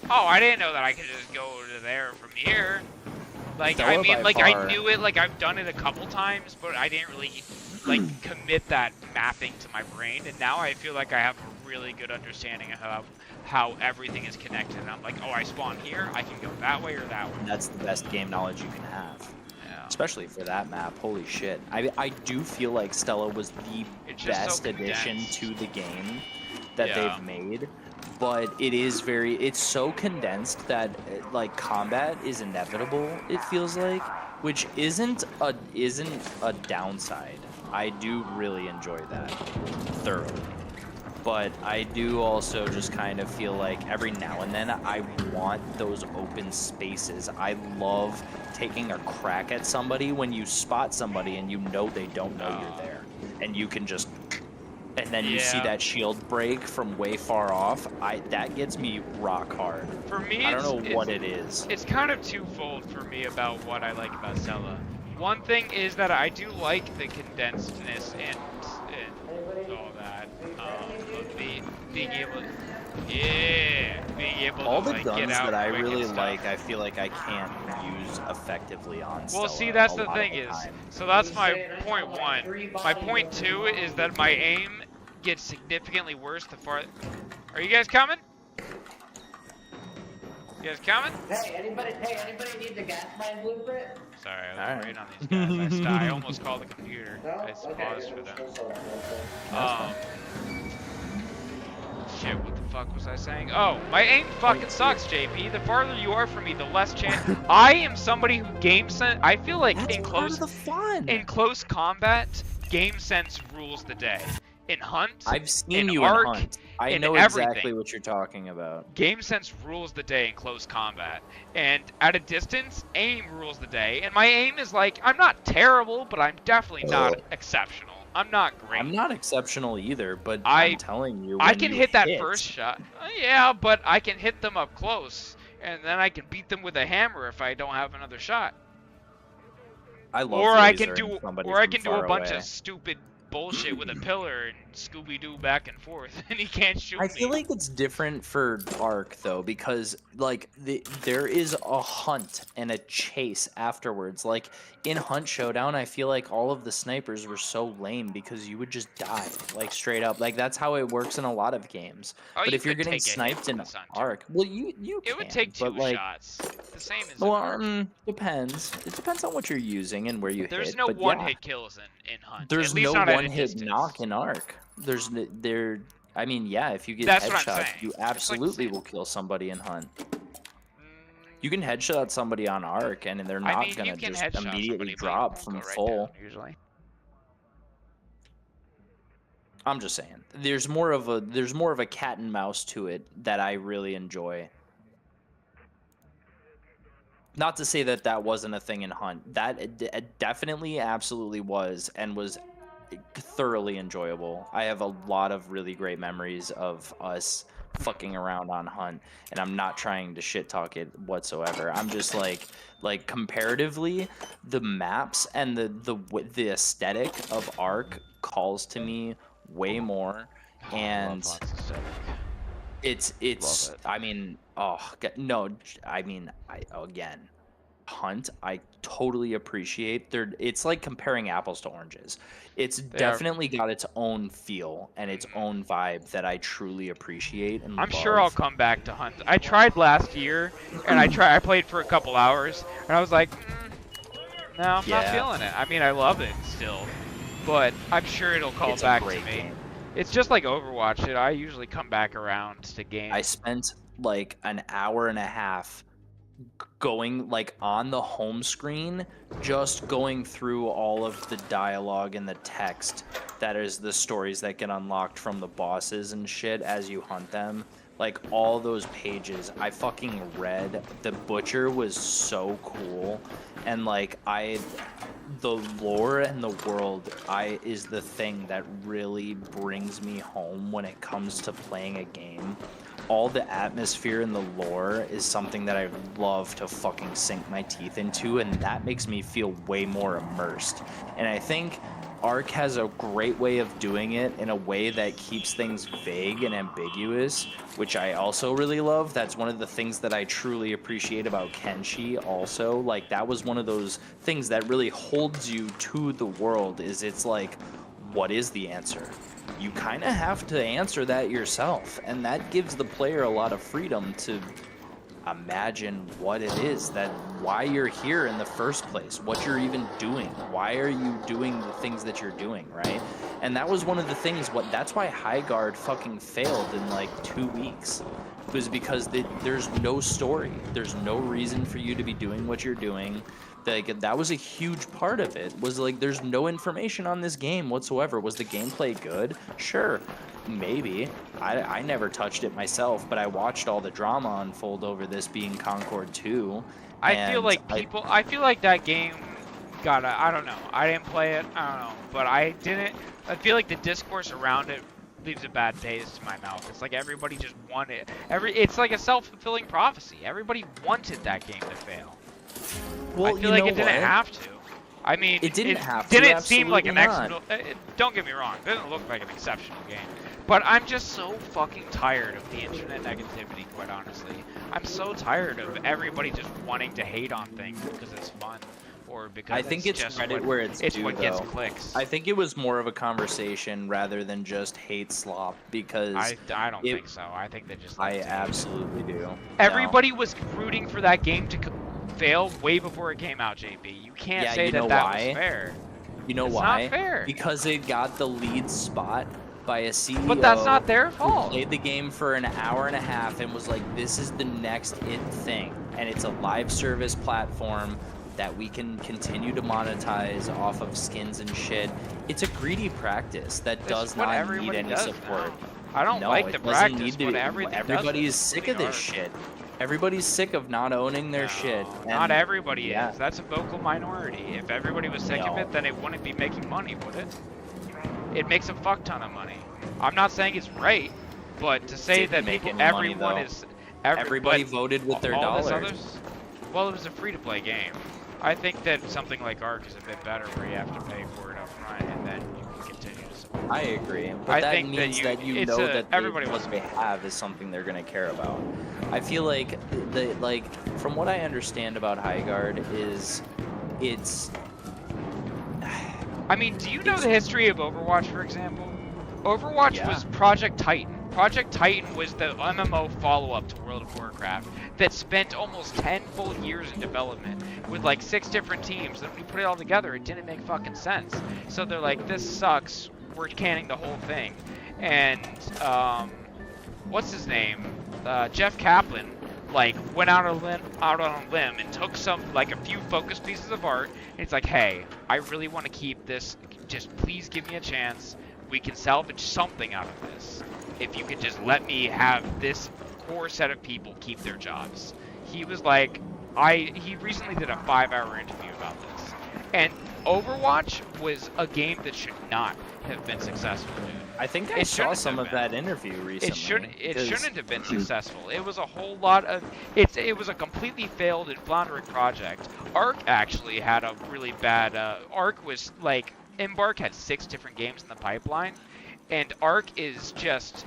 I didn't know that I could just go to there from here. Like, Stella I mean, by like, far- I knew it, like, I've done it a couple times, but I didn't really, like, commit that mapping to my brain, and now I feel like I have a really good understanding of how everything is connected, and I'm like, oh, I spawn here, I can go that way or that way. That's the best game knowledge you can have. Yeah. Especially for that map, holy shit. I do feel like Stella was the It's just best so addition condensed. to the game that Yeah. they've made, but it's so condensed that like combat is inevitable, it feels like, which isn't a downside. I do really enjoy that thoroughly. But I do also just kind of feel like every now and then I want those open spaces. I love taking a crack at somebody when you spot somebody and you know they don't know you're there. And you can just... And then you see Yeah. that shield break from way far off. That gets me rock hard. For me, I don't know it's- what it is. It's kind of twofold for me about what I like about Stella. One thing is that I do like the condensedness and all that. Of being able, being able All to the like guns get out that I quick and really stuff. like, I feel like I can't use effectively on Stella. Well, see, that's a the lot thing of is, time. so that's my point one. My point two is that my aim gets significantly worse the far. Are you guys coming? You guys coming? Hey, anybody needs a gas line blueprint? Sorry, I was Alright. waiting on these guys. I almost called the computer. No? I Okay. paused for them. them. Shit, what the fuck was I saying? Oh, my aim fucking sucks, JP. The farther you are from me, the less chance. I am somebody who game sense. I feel like That's in part close of the fun. in close combat, game sense rules the day. In Hunt, I've seen in you Ark, in Hunt. I in know everything. exactly what you're talking about. Game sense rules the day in close combat, and at a distance, aim rules the day. And my aim is like, I'm not terrible, but I'm definitely not exceptional. I'm not great. I'm not exceptional either, but I'm telling you, when I can you hit that first shot. Yeah, but I can hit them up close, and then I can beat them with a hammer if I don't have another shot. I love or I can lasering do, somebody or I from can do a far bunch away. of stupid bullshit with a pillar and Scooby-Doo back and forth, and he can't shoot I me. feel like it's different for Ark though, because like there is a hunt and a chase afterwards. Like in Hunt Showdown, I feel like all of the snipers were so lame because you would just die, like straight up. Like that's how it works in a lot of games. Oh, but you if you're could getting take a hit sniped with in the Sun, too. Ark, well, you It can, would take 2 but like, shots. The same as well, in Ark. depends. It depends on what you're using and where you hit. There's no but one-hit yeah, kills in Hunt. there's At least no not at a one-hit distance. knock in Ark. I mean, yeah, if you get That's what I'm headshots, saying. you It's like the absolutely same. will kill somebody in Hunt. Mm, You can headshot somebody on Ark, and they're not I mean, gonna you can just headshot immediately somebody, but drop it from won't go right full. down, usually. I'm just saying, there's more of a cat and mouse to it that I really enjoy. Not to say that that wasn't a thing in Hunt. That it definitely, absolutely was, and was thoroughly enjoyable. I have a lot of really great memories of us fucking around on Hunt, and I'm not trying to shit talk it whatsoever. I'm just like comparatively, the maps and the aesthetic of Ark calls to me way more, Oh, and I love Hunt's aesthetic. it's Love it. I mean, no, I mean, again, Hunt, I totally appreciate. It's like comparing apples to oranges. It's definitely got its own feel and its own vibe that I truly appreciate and I'm love. sure I'll come back to Hunt. I tried last year, and I played for a couple hours, and I was like, no, I'm not feeling it. I mean, I love it still, but I'm sure it'll call It's back a to great me. game. It's just like Overwatch. I usually come back around to games. I spent like an hour and a half going like on the home screen, just going through all of the dialogue and the text that is the stories that get unlocked from the bosses and shit as you hunt them. Like all those pages I fucking read. The Butcher was so cool, and like the lore and the world is the thing that really brings me home when it comes to playing a game. All the atmosphere and the lore is something that I love to fucking sink my teeth into, and that makes me feel way more immersed. And I think Ark has a great way of doing it in a way that keeps things vague and ambiguous, which I also really love. That's one of the things that I truly appreciate about Kenshi also. Like, that was one of those things that really holds you to the world, is it's like, what is the answer? You kind of have to answer that yourself, and that gives the player a lot of freedom to imagine what it is, that why you're here in the first place, what you're even doing, why are you doing the things that you're doing, right? And that was one of the things, that's why Highguard fucking failed in like 2 weeks, was because there's no story, there's no reason for you to be doing what you're doing. Like, that was a huge part of it, was like, there's no information on this game whatsoever. Was the gameplay good? Sure, maybe. I never touched it myself, but I watched all the drama unfold over this being Concord 2. I feel like I feel like that game got I don't know. I didn't play it. I don't know, but I feel like the discourse around it leaves a bad taste in my mouth. It's like everybody just wanted it's like a self-fulfilling prophecy. Everybody wanted that game to fail. Well, I feel like it didn't have to. I mean, it didn't have to. Didn't seem like an absolutely exceptional. Don't get me wrong. It doesn't look like an exceptional game. But I'm just so fucking tired of the internet negativity, quite honestly. I'm so tired of everybody just wanting to hate on things because it's fun, or because I think it's just credit where it's due, what gets though. clicks. I think it was more of a conversation rather than just hate slop, because I don't think so. I think they just. I absolutely do. Everybody was rooting for that game to fail way before it came out, JB. You can't say that was fair. You know it's why? Not fair. Because it got the lead spot by a CEO. But that's not their who fault. played the game for an hour and a half and was like, this is the next it thing. And it's a live service platform that we can continue to monetize off of skins and shit. It's a greedy practice that does not need any support. I don't like the practice, but everybody's sick of this shit. Everybody's sick of not owning their shit. Not everybody is. That's a vocal minority. If everybody was sick of it, then it wouldn't be making money, would it? It makes a fuck ton of money. I'm not saying it's right, but to say that everybody voted with their dollars. Well, it was a free-to-play game. I think that something like Ark is a bit better where you have to pay for it up front and then you can continue to support it. I agree, but that means that you know that what they have is something they're going to care about. I feel like from what I understand about Highguard is it's I mean, do you know the history of Overwatch, for example? Overwatch was Project Titan. Project Titan was the MMO follow-up to World of Warcraft that spent almost 10 full years in development with like 6 different teams. And when you put it all together, it didn't make fucking sense. So they're like, this sucks. We're canning the whole thing. And what's his name? Jeff Kaplan like went out on a limb and took a few focus pieces of art. And it's like, hey, I really want to keep this. Just please give me a chance. We can salvage something out of this. If you could just let me have this core set of people keep their jobs. He was like, he recently did a 5-hour interview about this. And Overwatch was a game that should not have been successful, dude. I think I saw some of that interview recently. It shouldn't have been successful. It was a whole lot of it was a completely failed and floundering project. Ark actually had a really bad Ark was like Embark had 6 different games in the pipeline. And Ark is just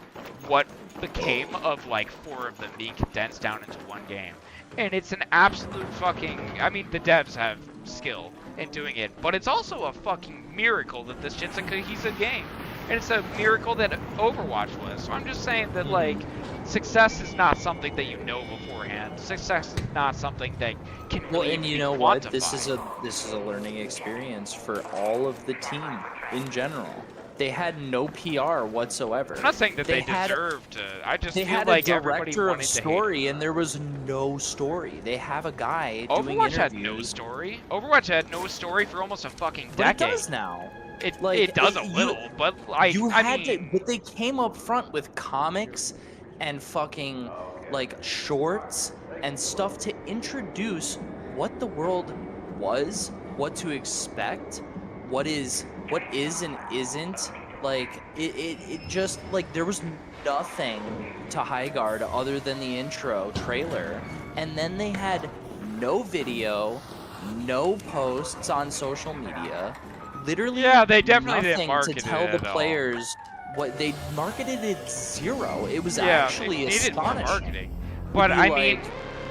what became of like 4 of them being condensed down into one game. And it's an absolute fucking, I mean, the devs have skill in doing it, but it's also a fucking miracle that this shit's a cohesive game. And it's a miracle that Overwatch was. So I'm just saying that like, success is not something that you know beforehand. Success is not something that can really and you know what? This is a learning experience for all of the team in general. They had no PR whatsoever. I'm not saying that they deserved to. I just feel like everybody wanted to hate. They had a director of story, and there was no story. They have a guy doing interviews. Overwatch had no story. Overwatch had no story for almost a fucking decade. But it does now. It does a little, but I mean, but they came up front with comics and fucking like shorts and stuff to introduce what the world was, what to expect, what is and isn't. Like it just like there was nothing to Highguard other than the intro trailer, and then they had no video, no posts on social media, literally they definitely nothing didn't market to tell it the at players what they marketed it 0. It was actually astonishing. More marketing. But I mean,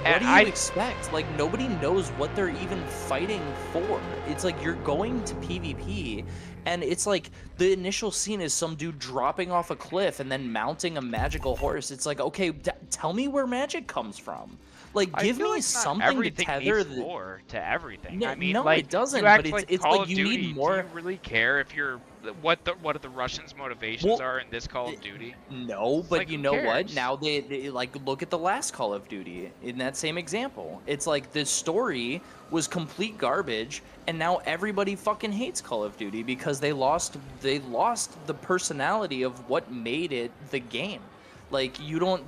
what do you expect? Like, nobody knows what they're even fighting for. It's like you're going to PvP, and it's like the initial scene is some dude dropping off a cliff and then mounting a magical horse. It's like, okay, tell me where magic comes from. Like, give me like something to tether the lore to everything. No, I mean, no, like, it doesn't. But it's Call like of you Duty, need more. Do you really care if you're what the Russians' motivations are in this Call of Duty? No, but like, you know what? cares? Now they like look at the last Call of Duty in that same example. It's like the story was complete garbage, and now everybody fucking hates Call of Duty because they lost the personality of what made it the game. Like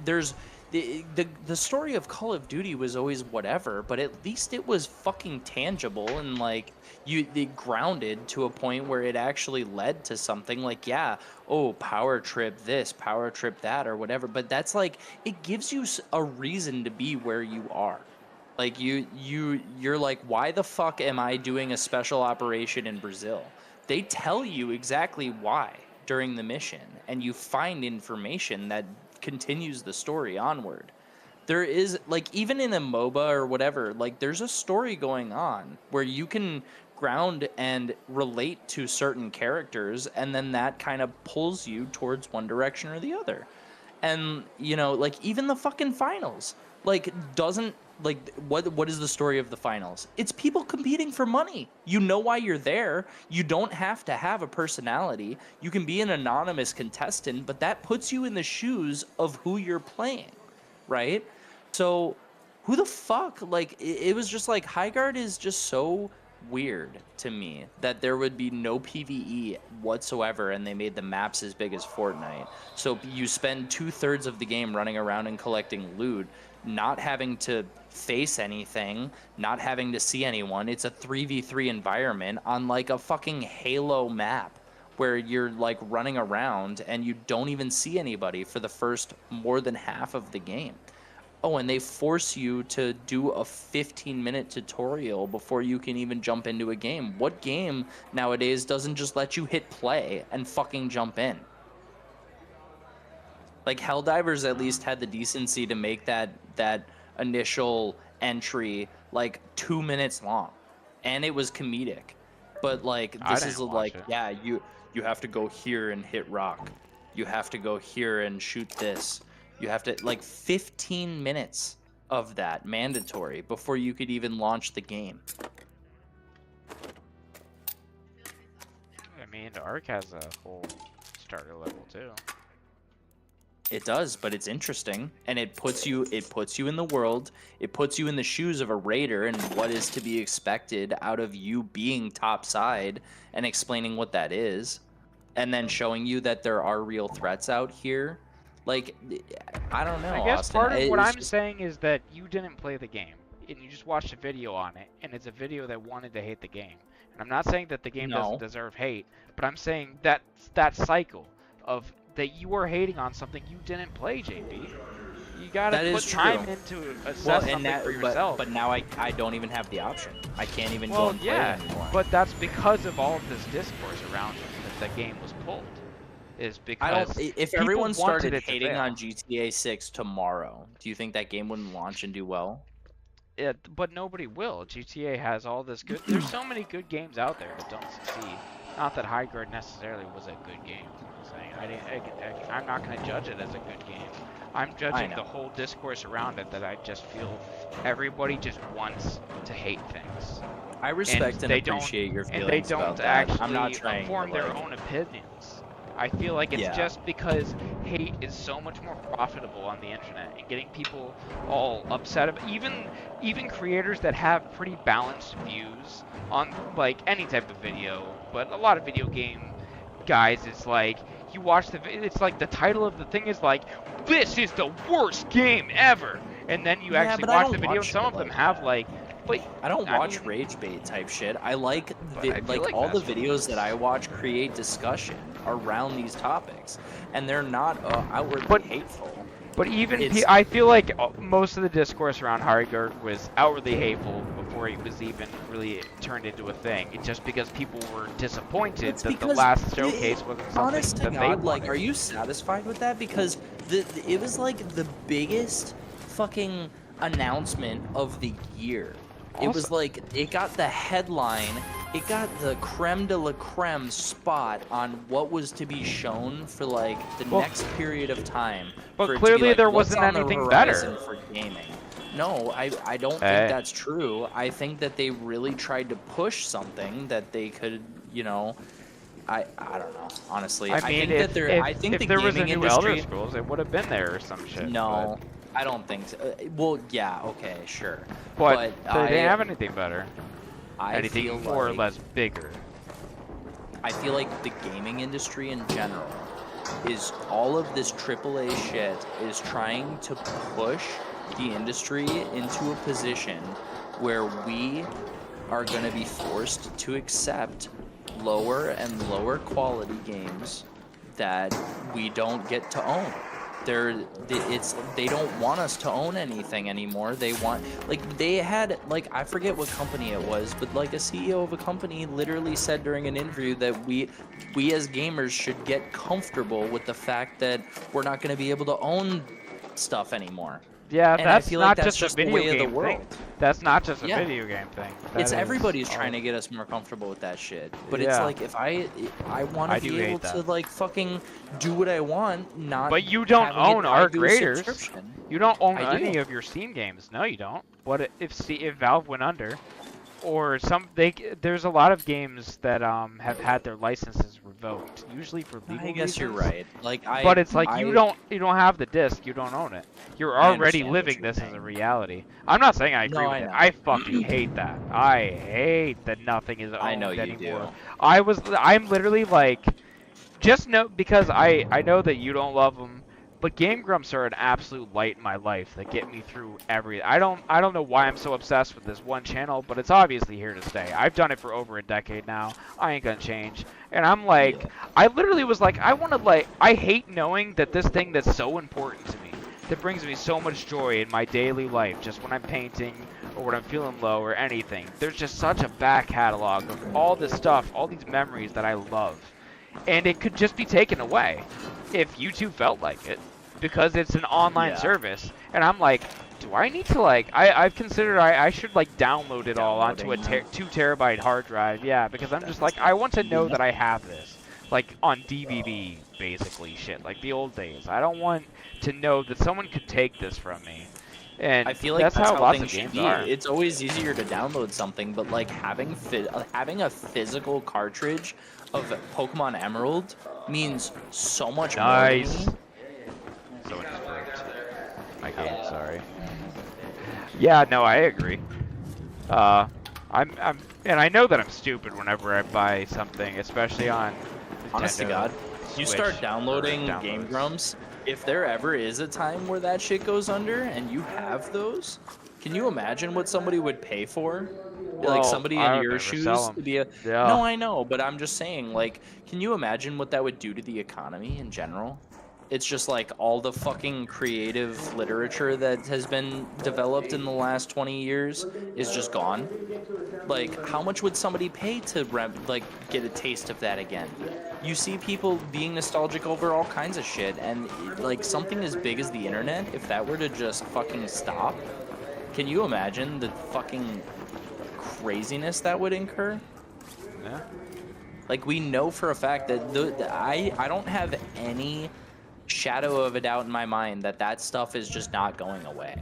there's the story of Call of Duty was always whatever, but at least it was fucking tangible and like it grounded to a point where it actually led to something. Like, power trip this, power trip that, or whatever. But that's like, it gives you a reason to be where you are. Like you're like, why the fuck am I doing a special operation in Brazil? They tell you exactly why during the mission, and you find information that continues the story onward. There is, like, even in a MOBA or whatever, like, there's a story going on where you can ground and relate to certain characters, and then that kind of pulls you towards one direction or the other. And, you know, like, even the fucking finals, like, doesn't, like, what is the story of the finals? It's people competing for money. You know why you're there. You don't have to have a personality. You can be an anonymous contestant, but that puts you in the shoes of who you're playing, right? So who the fuck? Like, it was just like, Highguard is just so weird to me that there would be no PvE whatsoever, and they made the maps as big as Fortnite. So you spend 2/3 of the game running around and collecting loot, not having to face anything, not having to see anyone. It's a 3v3 environment on like a fucking Halo map where you're like running around and you don't even see anybody for the first more than half of the game. Oh, and they force you to do a 15-minute tutorial before you can even jump into a game. What game nowadays doesn't just let you hit play and fucking jump in? Like, Helldivers at least had the decency to make that initial entry like 2 minutes long, and it was comedic. But like, I this is didn't watch like, it. yeah, you have to go here and hit rock. You have to go here and shoot this. You have to, like, 15 minutes of that mandatory before you could even launch the game. I mean, Ark has a whole starter level too. It does, but it's interesting, and it puts you in the world. It puts you in the shoes of a raider and what is to be expected out of you being topside, and explaining what that is, and then showing you that there are real threats out here. Like, I don't know, I guess Austin. part of what It's I'm just- saying is that you didn't play the game, and you just watched a video on it, and it's a video that wanted to hate the game. And I'm not saying that the game doesn't No. deserve hate, but I'm saying that that cycle of that you are hating on something you didn't play, JP. You gotta That put is time true. into assess well, something and that, for yourself. but now I don't even have the option. I can't even go Well, and play yeah, it anymore. but that's because of all of this discourse around it that the game was pulled. Is because I don't. If people everyone wanted started it to hating fail. on GTA 6 tomorrow, do you think that game wouldn't launch and do well? But nobody will. GTA has all this good. There's so many good games out there that don't succeed. Not that Highguard necessarily was a good game. I'm saying I'm not going to judge it as a good game. I'm judging know. the whole discourse around it that I just feel everybody just wants to hate things. I respect and they don't- appreciate your And feelings they don't about that. actually I'm not trying form to, their like, own opinions. I feel like it's Yeah. just because hate is so much more profitable on the internet and getting people all upset about even creators that have pretty balanced views on like any type of video, but a lot of video game guys is like you watch it's like the title of the thing is like this is the worst game ever, and then you Yeah, actually but I watch the don't video watch and some shit of them like have that. like but I don't I watch mean- rage bait type shit. I like But I feel like all the that's what videos it that is. I watch create discussion around these topics, and they're not outwardly But- hateful. But even It's- I feel like most of the discourse around Highguard was outwardly hateful before it was even really turned into a thing. It's just because people were disappointed It's that the because last showcase wasn't something honest to that they God, like, wanted. are you satisfied with that? Because it was like the biggest fucking announcement of the year. It was Also- like, it got the headline, it got the creme de la creme spot on what was to be shown for like the Well, next period of time. but for it to be clearly like, there what's wasn't on the anything better. horizon for gaming. No, I don't Hey. think that's true. I think that they really tried to push something that they could, you know, I don't know. Honestly, I think mean, that there. I think if the there was a gaming new Elder industry. Scrolls, it would have been there or some shit. No, I don't think so. Well, yeah, okay, sure. but I, they didn't have anything better. I Anything feel more or like, less bigger. I feel like the gaming industry in general is all of this AAA shit is trying to push the industry into a position where we are going to be forced to accept lower and lower quality games that we don't get to own. They don't want us to own anything anymore. They want, like, they had, like, I forget what company it was, but like a CEO of a company literally said during an interview that we as gamers should get comfortable with the fact that we're not going to be able to own stuff anymore. Yeah, And I that's feel not like that's just a just the video way of the game world. thing. That's not just a Yeah. video game thing. It's That is everybody's all- trying to get us more comfortable with that shit. But it's Yeah. like, if I want I to do be hate able to that. like fucking do what I want, not. But you don't having it own tied Arc to a Raiders. subscription. You don't own I do. any of your Steam games. No, you don't. What if Valve went under? or there's a lot of games that have had their licenses revoked, usually for legal I guess you're reasons. right. Like But it's like you don't have the disc, you don't own it. You're I already understand what living you're this as a saying. reality. I'm not saying I agree No, with I it. know. I fucking hate that. I hate that nothing is owned I know you anymore. do. I'm literally like, just know, because I know that you don't love them, but Game Grumps are an absolute light in my life that get me through every. I don't know why I'm so obsessed with this one channel, but it's obviously here to stay. I've done it for over a decade now. I ain't gonna change. And I'm like, Yeah. I literally was like, I hate knowing that this thing that's so important to me, that brings me so much joy in my daily life, just when I'm painting or when I'm feeling low or anything. There's just such a back catalog of all this stuff, all these memories that I love. And it could just be taken away if YouTube felt like it, because it's an online service. And I'm like, do I need to I've considered I should download it all onto a 2 terabyte hard drive. Yeah, because I'm just like, I want to know that I have this, like on DVD basically, shit, like the old days. I don't want to know that someone could take this from me. And I feel like that's how lots of things should games be. are. It's always easier to download something, but like having a physical cartridge of Pokemon Emerald means so much more to me. Someone just broke my game, sorry. Yeah, no, I agree. I'm and I know that I'm stupid whenever I buy something, especially on Nintendo, Honest to God, you Switch, start or downloading downloads. Game Grumps, if there ever is a time where that shit goes under and you have those, can you imagine what somebody would pay for? Well, Like somebody I in would your never shoes sell 'em. to be a Yeah. No, I know, but I'm just saying, like, can you imagine what that would do to the economy in general? It's just like all the fucking creative literature that has been developed in the last 20 years is just gone. Like, how much would somebody pay to get a taste of that again? You see people being nostalgic over all kinds of shit, and like something as big as the internet, if that were to just fucking stop, can you imagine the fucking craziness that would incur? Yeah. Like, we know for a fact that I don't have any shadow of a doubt in my mind that that stuff is just not going away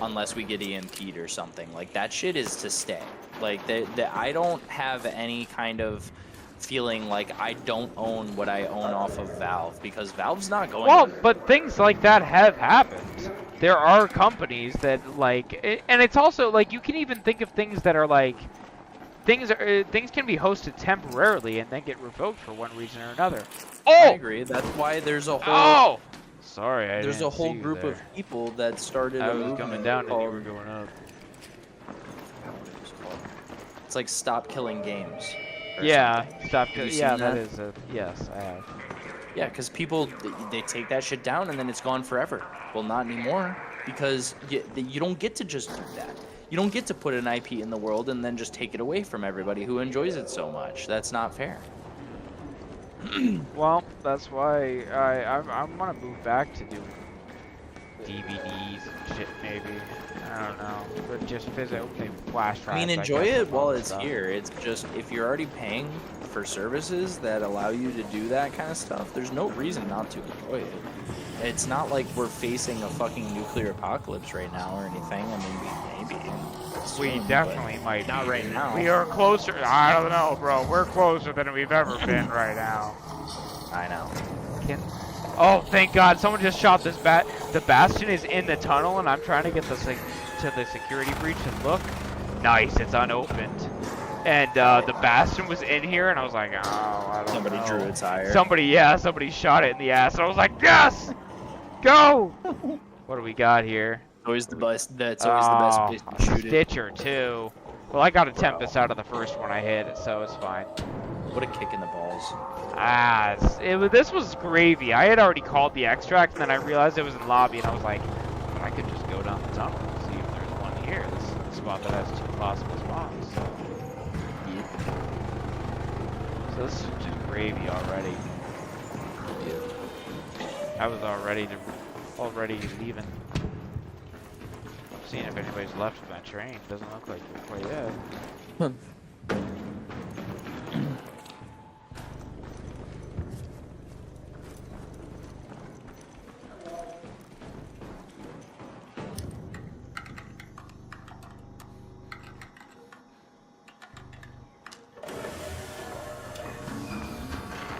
unless we get EMP'd or something. Like, that shit is to stay. Like, I don't have any kind of feeling like I don't own what I own off of Valve, because Valve's not going Well, under. but things like that have happened. There are companies that and it's also like, you can even think of things that are like, things can be hosted temporarily and then get revoked for one reason or another. I Oh! agree. That's why there's a whole Oh! Sorry, there's a whole group of people that started I a was movement coming down and you called, were going up. it's like Stop Killing Games. or Yeah, something. stop. Have you Yeah, seen that that? is a yes. I have. Yeah, because people, they take that shit down and then it's gone forever. Well, not anymore, because you don't get to just do that. You don't get to put an IP in the world and then just take it away from everybody who enjoys it so much. That's not fair. Well, that's why I want to move back to doing DVDs and shit, maybe. I don't know, but just physically flash drives. I mean, enjoy guess, it while and it's stuff. here. It's just, if you're already paying for services that allow you to do that kind of stuff, there's no reason not to enjoy it. It's not like we're facing a fucking nuclear apocalypse right now or anything. I mean, maybe. We soon, definitely but might. Not be. right now. We are closer. I don't know, bro. We're closer than we've ever been right now. I know. Oh, thank God! Someone just shot this bat. The Bastion is in the tunnel, and I'm trying to get to the security breach and look. Nice, it's unopened. And the Bastion was in here, and I was like, oh, I don't Somebody know. drew a tire. Somebody shot it in the ass. And I was like, yes, go. What do we got here? Always the best. That's always the best place to shoot it. Stitcher too. Well, I got a Tempest out of the first one I hit, so it's fine. What a kick in the balls. This was gravy. I had already called the extract, and then I realized it was in lobby, and I was like, I could just go down the tunnel and see if there's one here. This is the spot that has 2 possible spawns. So this is just gravy already. I was already leaving. Seeing if anybody's left from that train. Doesn't look like it quite yet.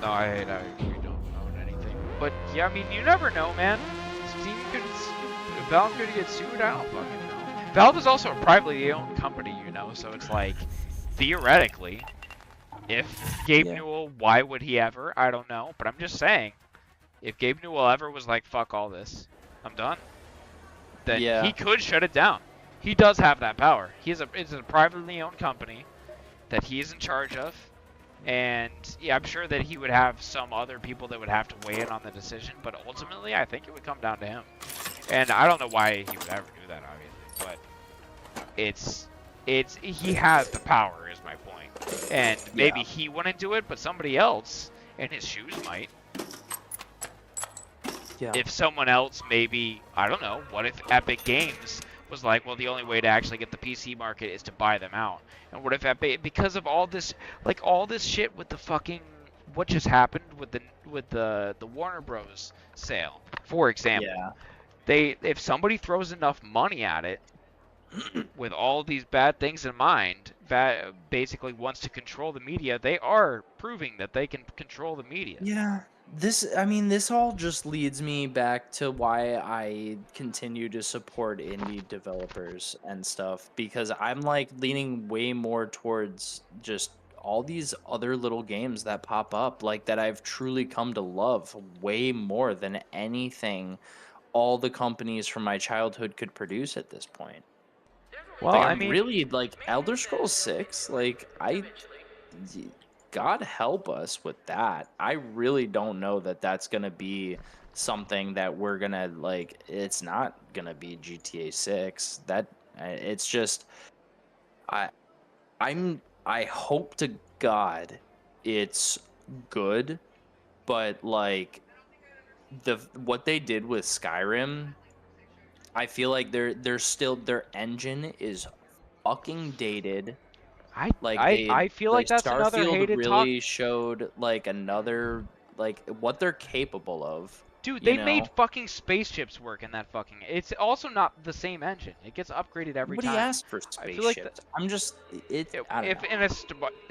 No, I we don't own anything. But yeah, I mean, you never know, man. Steam could, Valve could get sued. I don't fucking know. Valve is also a privately owned company, you know, so it's like, theoretically, if Gabe Newell, why would he ever? I don't know, but I'm just saying, if Gabe Newell ever was like, fuck all this, I'm done, then he could shut it down. He does have that power. It's a privately owned company that he is in charge of. And yeah, I'm sure that he would have some other people that would have to weigh in on the decision, but ultimately I think it would come down to him. And I don't know why he would ever do that, obviously, but he has the power is my point. And maybe he wouldn't do it, but somebody else in his shoes might. Yeah. If someone else maybe, I don't know, what if Epic Games was like, well, the only way to actually get the PC market is to buy them out. And what if Epic, because of all this, like all this shit with the fucking, what just happened with the Warner Bros. Sale, for example, if somebody throws enough money at it, with all these bad things in mind, basically wants to control the media, they are proving that they can control the media. Yeah. This all just leads me back to why I continue to support indie developers and stuff, because I'm like leaning way more towards just all these other little games that pop up, like that I've truly come to love way more than anything all the companies from my childhood could produce at this point. Well, Like, I I'm mean, really like Elder Scrolls 6, like God help us with that. I really don't know that that's going to be something that we're going to like. It's not going to be GTA 6. It's just I I hope to God it's good, but like what they did with Skyrim, I feel like they're still, their engine is fucking dated. I feel like that's another Starfield hated really showed like another, like what they're capable of. Dude, you they made know? fucking spaceships work in that fucking. It's also not the same engine. It gets upgraded every Nobody time. asked for I feel like spaceships. I'm just I don't if know. in a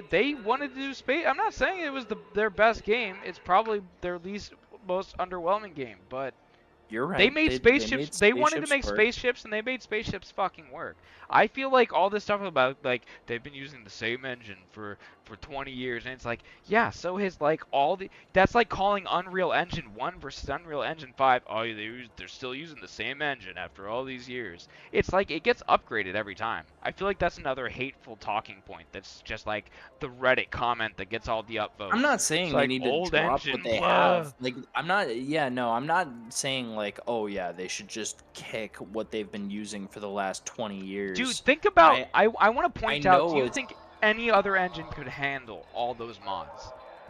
they wanted to do space. I'm not saying it was their best game. It's probably their least most underwhelming game, but You're right. they made spaceships. made They wanted to make work. spaceships, and they made spaceships fucking work. I feel like all this stuff about like they've been using the same engine for 20 years, and it's like, yeah, so has like all the. That's like calling Unreal Engine 1 versus Unreal Engine 5. Oh, they're still using the same engine after all these years. It's like it gets upgraded every time. I feel like that's another hateful talking point. That's just like the Reddit comment that gets all the upvotes. I'm not saying It's they like, need to old drop engine, what they have. Like, I'm not. Yeah, no, I'm not saying like, oh yeah, they should just kick what they've been using for the last 20 years. Dude, think about. I want to point out. Do you it's- think any other engine could handle all those mods?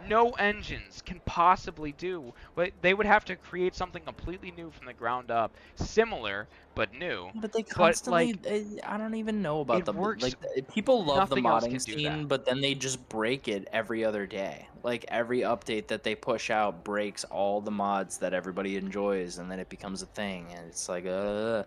No engines can possibly do. But they would have to create something completely new from the ground up, similar but new. But they constantly. like, I don't even know about it them. works. Like, people love the Nothing else modding can do scene, that. but then they just break it every other day. Like, every update that they push out breaks all the mods that everybody enjoys, and then it becomes a thing. And it's like, I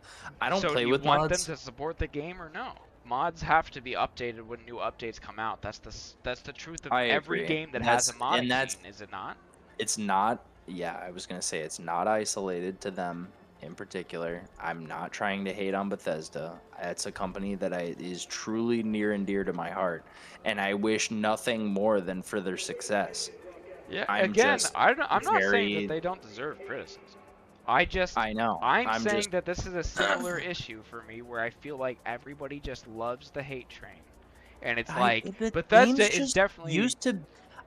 don't So play do you with want mods. them to support the game or no? Mods have to be updated when new updates come out. That's the truth of I every agree. game that has a modding that's scene, is it not? It's not. Yeah, I was gonna say it's not isolated to them in particular. I'm not trying to hate on Bethesda. It's a company that is truly near and dear to my heart, and I wish nothing more than for their success. Yeah. I'm Again, just I'm not saying very- that they don't deserve criticism. I know. I'm saying just that this is a similar issue for me where I feel like everybody just loves the hate train. And it's like the Bethesda games is just definitely used to.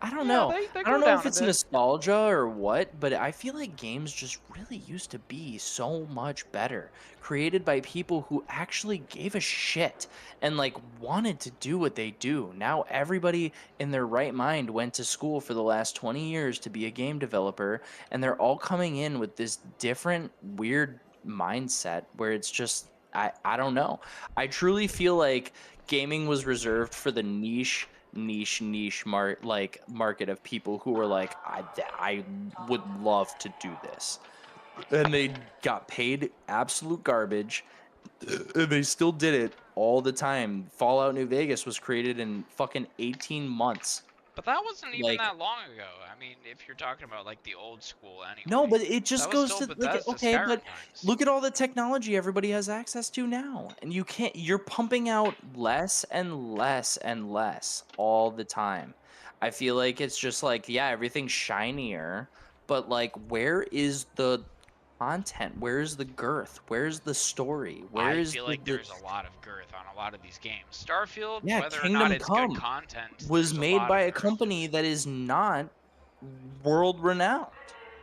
I don't Yeah, know. they I go don't know down if a it's bit. nostalgia or what, but I feel like games just really used to be so much better. Created by people who actually gave a shit and like wanted to do what they do. Now everybody in their right mind went to school for the last 20 years to be a game developer, and they're all coming in with this different weird mindset where it's just I don't know. I truly feel like gaming was reserved for the niche market of people who were like, I would love to do this, and they got paid absolute garbage, and they still did it all the time. Fallout New Vegas was created in fucking 18 months. But that wasn't even Like, that long ago. I mean, if you're talking about like the old school anyway. no, but it just That was goes still to like, Bethesda okay, Skyrim but times. look at all the technology everybody has access to now, and you're pumping out less and less and less all the time. I feel like it's just like, yeah, everything's shinier, but like, where is the content? Where's the girth? Where's the story? I Where's feel the, like there's a lot of girth on a lot of these games. Starfield, yeah, whether or not Kingdom it's good Come content, was there's a made lot by of a girth to company it. that is not world renowned.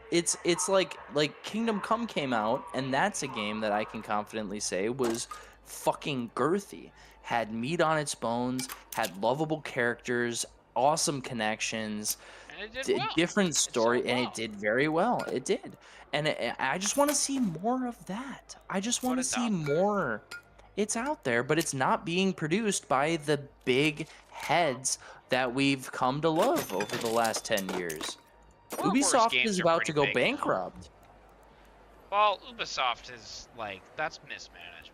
It's like Kingdom Come came out, and that's a game that I can confidently say was fucking girthy. Had meat on its bones, had lovable characters, awesome connections, And it did well. different It story, sold and well. it did very well. It did, and I just want to see more of that. I just want to it's see out there. more. It's out there, but it's not being produced by the big heads that we've come to love over the last 10 years. Warhorse Ubisoft games is are about pretty to go big now. bankrupt. Well, Ubisoft is like, that's mismanagement.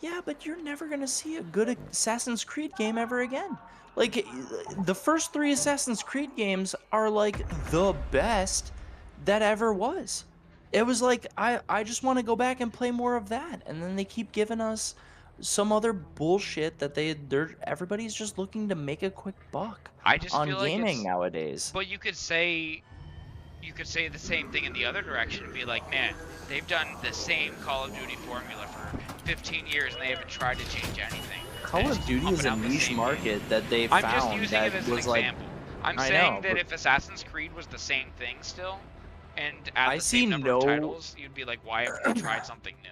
Yeah, but you're never going to see a good Assassin's Creed game ever again. Like, the first 3 Assassin's Creed games are like the best that ever was. It was like, I just want to go back and play more of that. And then they keep giving us some other bullshit that everybody's just looking to make a quick buck I just on feel like gaming it's, nowadays. But you could say the same thing in the other direction and be like, man, they've done the same Call of Duty formula for 15 years and they haven't tried to change anything. Call of Duty is a niche market that they found I'm just using that it as an was like, example. I'm I saying know, that but- if Assassin's Creed was the same thing still, and at I the see same number of no- titles, you'd be like, why haven't they tried something new?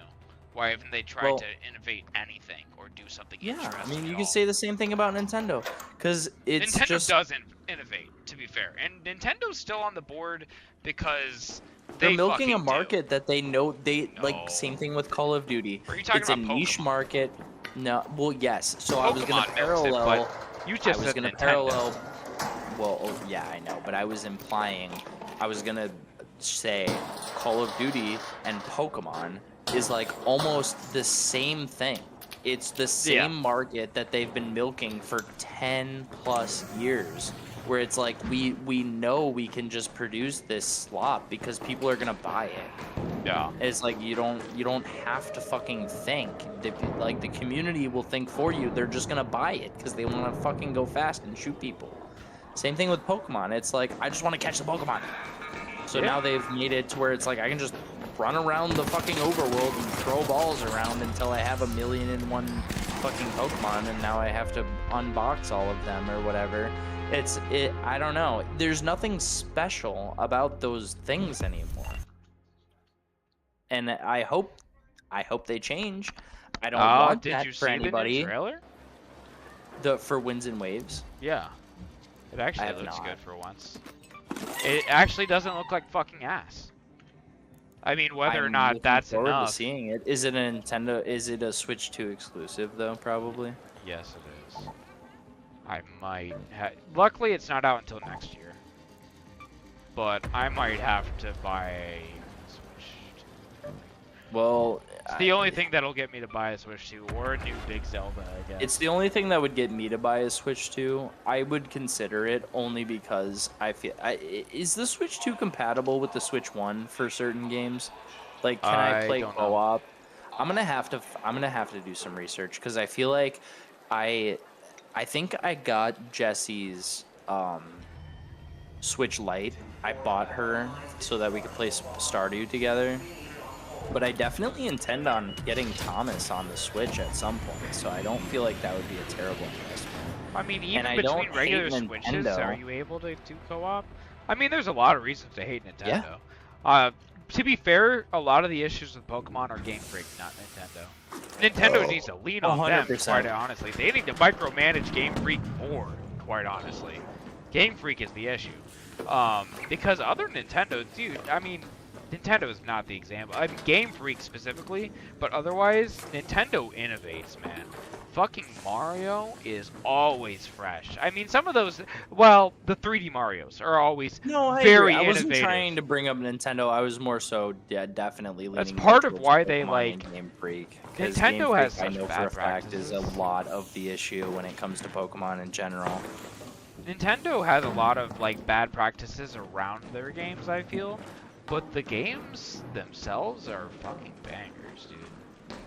Why haven't they tried Well- to innovate anything or do something yeah, interesting? I mean, you at can all? say the same thing about Nintendo, because it's Nintendo just doesn't innovate, to be fair, and Nintendo's still on the board because they're they milking a fucking do. market that they know No. like same thing with Call of Duty. Are you talking It's a about niche Pokemon? market. No, well, yes. So I was gonna Pokemon milks it, parallel. but you I just was said gonna Nintendo. parallel. Well, yeah, I know, but I was implying. I was gonna say Call of Duty and Pokemon is like almost the same thing. It's the same Yeah. market that they've been milking for 10 plus years. Where it's like we know we can just produce this slop because people are gonna buy it. Yeah. It's like you don't have to fucking think. Like the community will think for you. They're just gonna buy it because they want to fucking go fast and shoot people. Same thing with Pokemon. It's like I just want to catch the Pokemon. So Yeah. now they've made it to where it's like I can just run around the fucking overworld and throw balls around until I have 1,000,001 fucking Pokemon, and now I have to unbox all of them or whatever. I don't know. There's nothing special about those things anymore. And I hope they change. I don't want did that you for see anybody. the new trailer? For Winds and Waves. Yeah. It actually have looks not. good for once. It actually doesn't look like fucking ass. I mean, whether or I'm not looking that's forward enough. to seeing it. Is it a Nintendo? Is it a Switch 2 exclusive though? Probably. Yes, it is. I might luckily, it's not out until next year. But I might have to buy a Switch. Well, It's the only thing that'll get me to buy a Switch 2 or a new Big Zelda, I guess. it's the only thing that would get me to buy a Switch 2. I would consider it only because is the Switch 2 compatible with the Switch 1 for certain games? Like, can I I play don't know. co-op? I'm gonna have to do some research because I feel like I think I got Jessie's Switch Lite. I bought her so that we could play Stardew together. But I definitely intend on getting Thomas on the Switch at some point, so I don't feel like that would be a terrible investment. I mean, even I between don't regular hate Switches, Nintendo. are you able to do co-op? I mean, there's a lot of reasons to hate Nintendo. To be fair, a lot of the issues with Pokemon are Game Freak, not Nintendo. Nintendo needs to lean on them, 100%. quite honestly. They need to micromanage Game Freak more, quite honestly. Game Freak is the issue. Because other Nintendo, dude, I mean, Nintendo is not the example. I mean, Game Freak specifically, but otherwise, Nintendo innovates, man. Fucking Mario is always fresh. I mean, some of those, well, the 3D Marios are always No, I very agree. I wasn't innovative. trying to bring up Nintendo. I was more so, definitely leaning. That's more part of towards why they, Pokemon like, and Game Freak. 'Cause Nintendo Game has Freak, I such know bad for a fact is a practices. lot of the issue when it comes to Pokemon in general. Nintendo has a lot of like bad practices around their games, I feel, but the games themselves are fucking bangers, dude.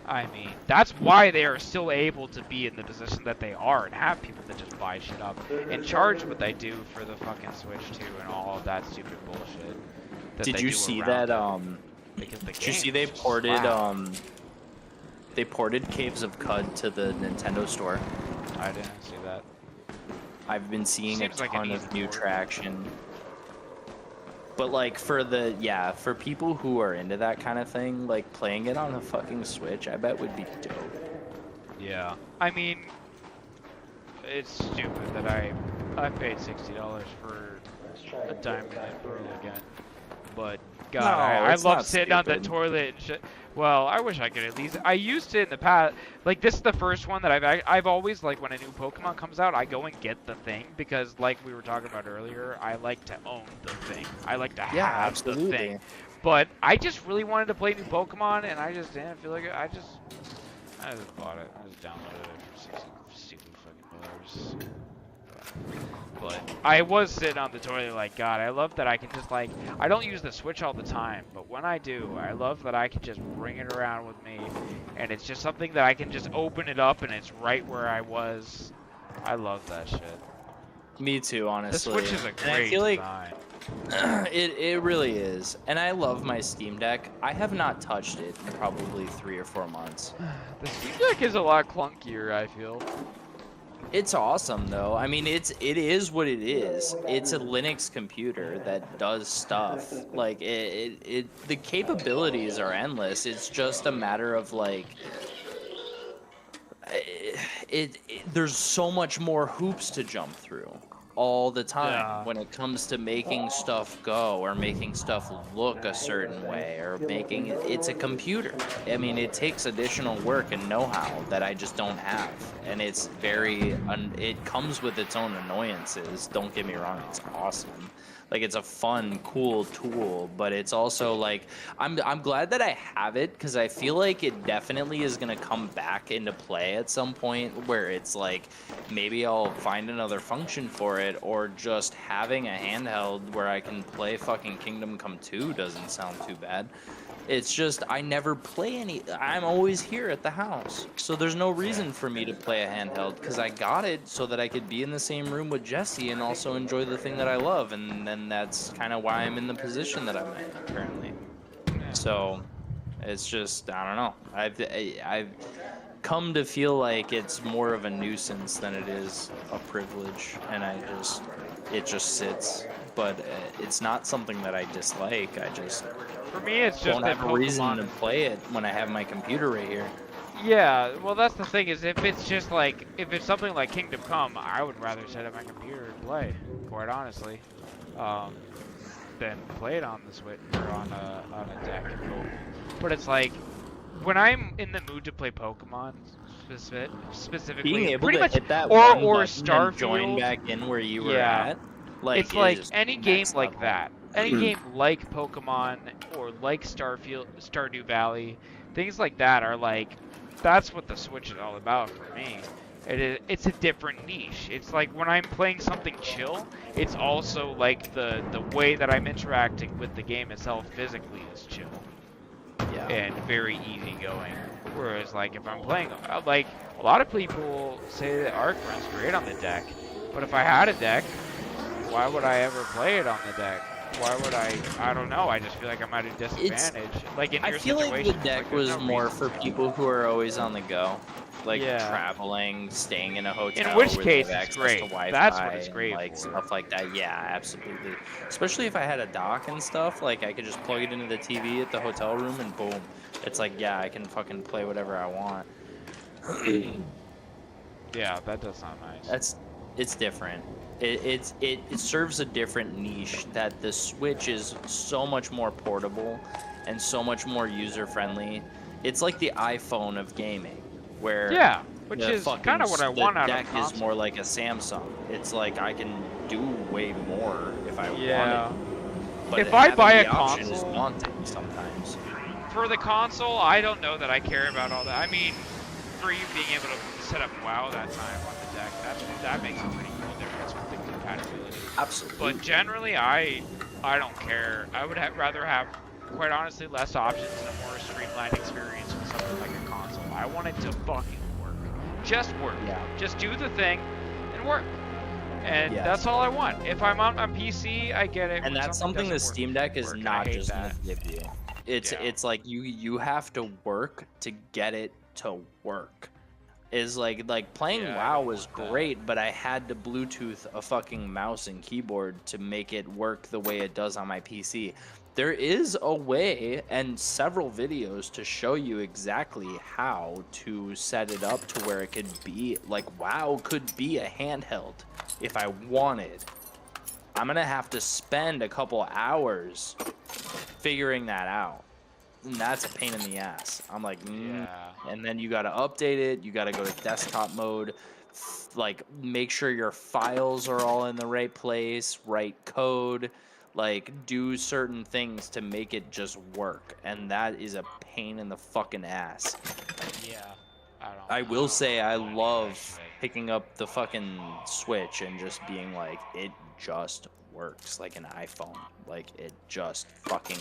I mean, that's why they are still able to be in the position that they are and have people that just buy shit up and charge what they do for the fucking Switch too and all of that stupid bullshit. Did you see that? Did you see they ported they ported Caves of Cud to the Nintendo Store? I didn't see that. I've been seeing Seems a like ton an of easy new port. traction. But like for people who are into that kind of thing, like playing it on a fucking Switch, I bet would be dope. Yeah. I mean, it's stupid that I paid $60 for a Diamond and Pearl again. But God, No, I it's love not sitting on the stupid. toilet and shit. Well, I wish I could at least. I used to in the past. Like this is the first one that I've always like when a new Pokemon comes out, I go and get the thing because like we were talking about earlier, I like to own the thing. I like to Yeah, have the absolutely. thing. But I just really wanted to play new Pokemon, and I just didn't feel like it. I just bought it. I just downloaded it for 60 stupid fucking dollars. But I was sitting on the toilet like, God, I love that I can just like, I don't use the Switch all the time, but when I do, I love that I can just bring it around with me, and it's just something that I can just open it up and it's right where I was. I love that shit. Me too, The honestly. Switch is a And I great feel like design. it really is. And I love my Steam Deck. I have not touched it in probably 3 or 4 months. The Steam Deck is a lot clunkier, I feel. It's awesome though. I mean, it is what it is. It's a Linux computer that does stuff. Like the capabilities are endless. It's just a matter of like there's so much more hoops to jump through all the time Yeah. when it comes to making stuff go or making stuff look a certain way or making it's a computer. I mean, it takes additional work and know-how that I just don't have, and it's very it comes with its own annoyances. Don't get me wrong, it's awesome. Like it's a fun, cool tool, but it's also like I'm glad that I have it because I feel like it definitely is gonna come back into play at some point where it's like maybe I'll find another function for it, or just having a handheld where I can play fucking Kingdom Come 2 doesn't sound too bad. It's just I never play any. I'm always here at the house, so there's no reason for me to play a handheld because I got it so that I could be in the same room with Jesse and also enjoy the thing that I love, and then that's kind of why I'm in the position that I'm in currently. So it's just I don't know. I've come to feel like it's more of a nuisance than it is a privilege, and it just sits. But it's not something that I dislike. I just For me, it's just don't that have a reason Pokemon to play it when I have my computer right here. Yeah, well that's the thing is if it's just like, if it's something like Kingdom Come, I would rather set up my computer and play, quite honestly, than play it on the Switch or on a deck. But it's like, when I'm in the mood to play Pokemon, specifically, Being able pretty to much, hit that or one button and join Starfield, back in where you were Yeah. at, like it's like is any game next like level. that. Any game like Pokemon or like Stardew Valley, things like that are like, that's what the Switch is all about for me. It's a different niche. It's like when I'm playing something chill, it's also like the way that I'm interacting with the game itself physically is chill Yeah. and very easygoing. Whereas like if I'm playing, like a lot of people say that Arc runs great on the deck, but if I had a deck, why would I ever play it on the deck? Why would I don't know, I just feel like I'm at a disadvantage. Like in I your feel like situation, the it's deck like there's was no more reason for to. people who are always on the go, like Yeah. traveling, staying in a hotel. In which where case they have it's access great. To Wi-Fi That's what it's and, great like for. stuff like that. Yeah, absolutely. Especially if I had a dock and stuff, like I could just plug it into the TV at the hotel room and boom, it's like yeah, I can fucking play whatever I want. Yeah, that does sound nice. It's different. It serves a different niche that the Switch is so much more portable and so much more user friendly. It's like the iPhone of gaming, where Yeah, which the is fucking kind of what I want the out deck of is console. more like a Samsung. It's like I can do way more if I Yeah. wanted. But If I having buy the a option is console- daunting sometimes. For the console, I don't know that I care about all that. I mean, for you being able to set up WoW that time on the deck, that makes a pretty cool difference with the compatibility. Absolutely. But generally, I don't care. I would rather have, quite honestly, less options and a more streamlined experience with something like a console. I want it to fucking work. Just work. Yeah. Just do the thing and work. And Yes. that's all I want. If I'm on PC, I get it. And when that's something the Steam Deck is not just gonna give you. It's like you have to work to get it to work. Is like playing WoW was great, but I had to Bluetooth a fucking mouse and keyboard to make it work the way it does on my PC. There is a way and several videos to show you exactly how to set it up to where it could be like WoW could be a handheld if I wanted. I'm gonna have to spend a couple hours figuring that out. And that's a pain in the ass. I'm like, and then you gotta update it. You gotta go to desktop mode, like make sure your files are all in the right place, right code, like do certain things to make it just work. And that is a pain in the fucking ass. Yeah. I will say I love picking up the fucking Switch and just being like, it just works like an iPhone. Like it just fucking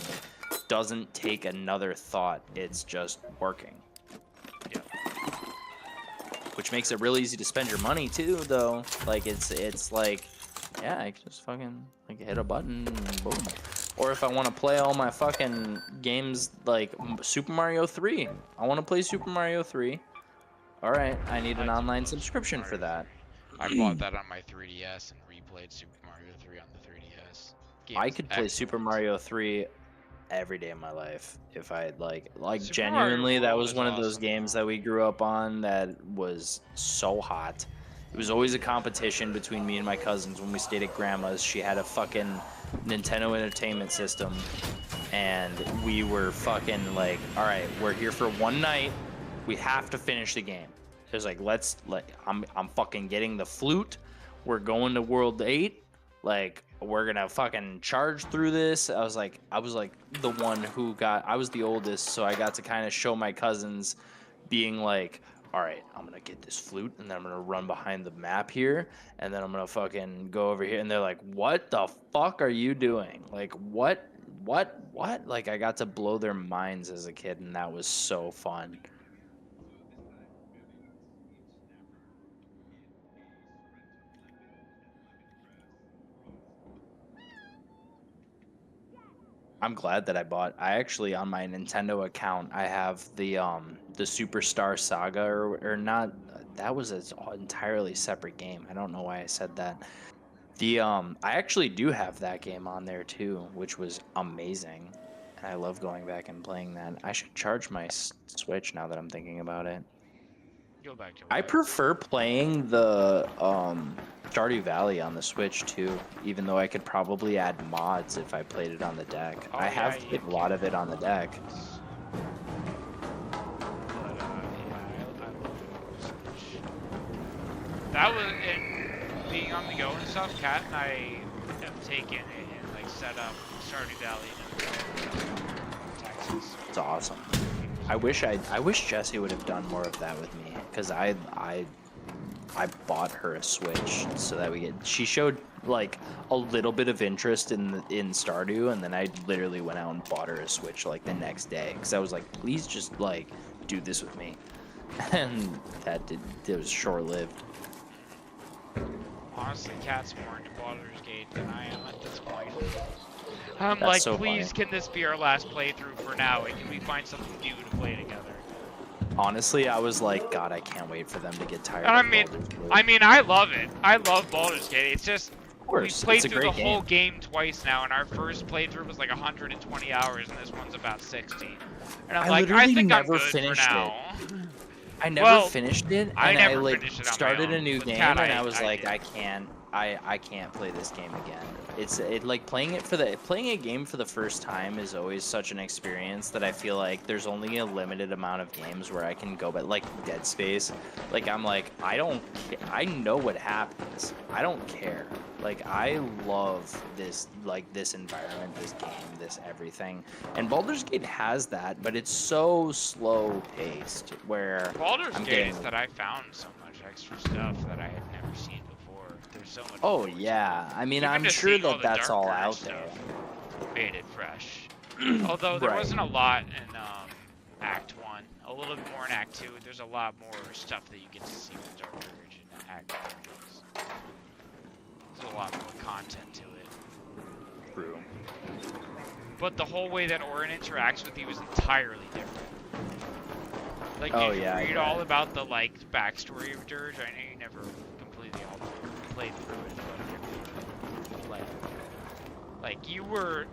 doesn't take another thought. It's just working. Yeah. Which makes it really easy to spend your money too, though. Like it's like, yeah, I can just fucking like hit a button and boom. Or if I want to play all my fucking games like Super Mario 3, I want to play Super Mario 3. All right, I need an online subscription for that. I bought that on my 3DS and replayed Super Mario 3 on the 3DS. I could play Super Mario 3 every day of my life if I like Super genuinely. Mario That World was is one of those awesome. games that we grew up on that was so hot. It was always a competition between me and my cousins when we stayed at grandma's. She had a fucking Nintendo Entertainment System, and we were fucking like, all right, we're here for one night. We have to finish the game. It was like, I'm fucking getting the flute. We're going to World 8. Like, we're gonna fucking charge through this. I was like the one who I was the oldest, so I got to kind of show my cousins being like, all right, I'm gonna get this flute and then I'm gonna run behind the map here and then I'm gonna fucking go over here. And they're like, what the fuck are you doing? Like, what? Like, I got to blow their minds as a kid, and that was so fun. I'm glad that I actually, on my Nintendo account, I have the Superstar Saga or not. That was an entirely separate game. I don't know why I said that. I actually do have that game on there too, which was amazing. And I love going back and playing that. I should charge my Switch now that I'm thinking about it. Go back to I prefer playing the Stardew Valley on the Switch too, even though I could probably add mods if I played it on the deck. I have played a lot of it on the deck. That was in being on the go and stuff. Kat and I have taken it and like set up Stardew Valley in Texas. It's awesome. I wish Jesse would have done more of that with me, because I bought her a Switch so that she showed like a little bit of interest in Stardew, and then I literally went out and bought her a Switch like the next day, because I was like, please just like do this with me. And it was short-lived. Honestly, Kat's more into Baldur's Gate than I am at this point. I'm That's like, so please, funny. can this be our last playthrough for now, and can we find something new to play together? Honestly, I was like, God, I can't wait for them to get tired. And of Baldur's Gate. I mean, I love it. I love Baldur's Gate. It's just, Of course, we played it's a through the great whole game. game twice now, and our first playthrough was like 120 hours, and this one's about 60. And I'm I like, literally I think I'm never good finished for it. now. I never Well, finished it, and I I never like finished it on my started a own. new With game, Kat, and I was like, did. I can't play this game again. It's like playing a game for the first time is always such an experience that I feel like there's only a limited amount of games where I can go back, like Dead Space. Like I'm like, I know what happens. I don't care. Like I love this environment, this game, this everything. And Baldur's Gate has that, but it's so slow paced where Baldur's I'm Gate getting is that I found so much extra stuff that I had never seen before. There's so much. Oh more to yeah, I mean, Even I'm just sure seeing all that the that's all darker out stuff there. made it fresh. Although there Right. wasn't a lot in Act 1. A little bit more in Act 2. There's a lot more stuff that you get to see with Dark Urge in Act 1. There's a lot more content to it. True. But the whole way that Orin interacts with you is entirely different. Like, Oh, did you yeah, I read bet. all about the, like, backstory of Dirge? I know you never completely all played through it, but, like, you were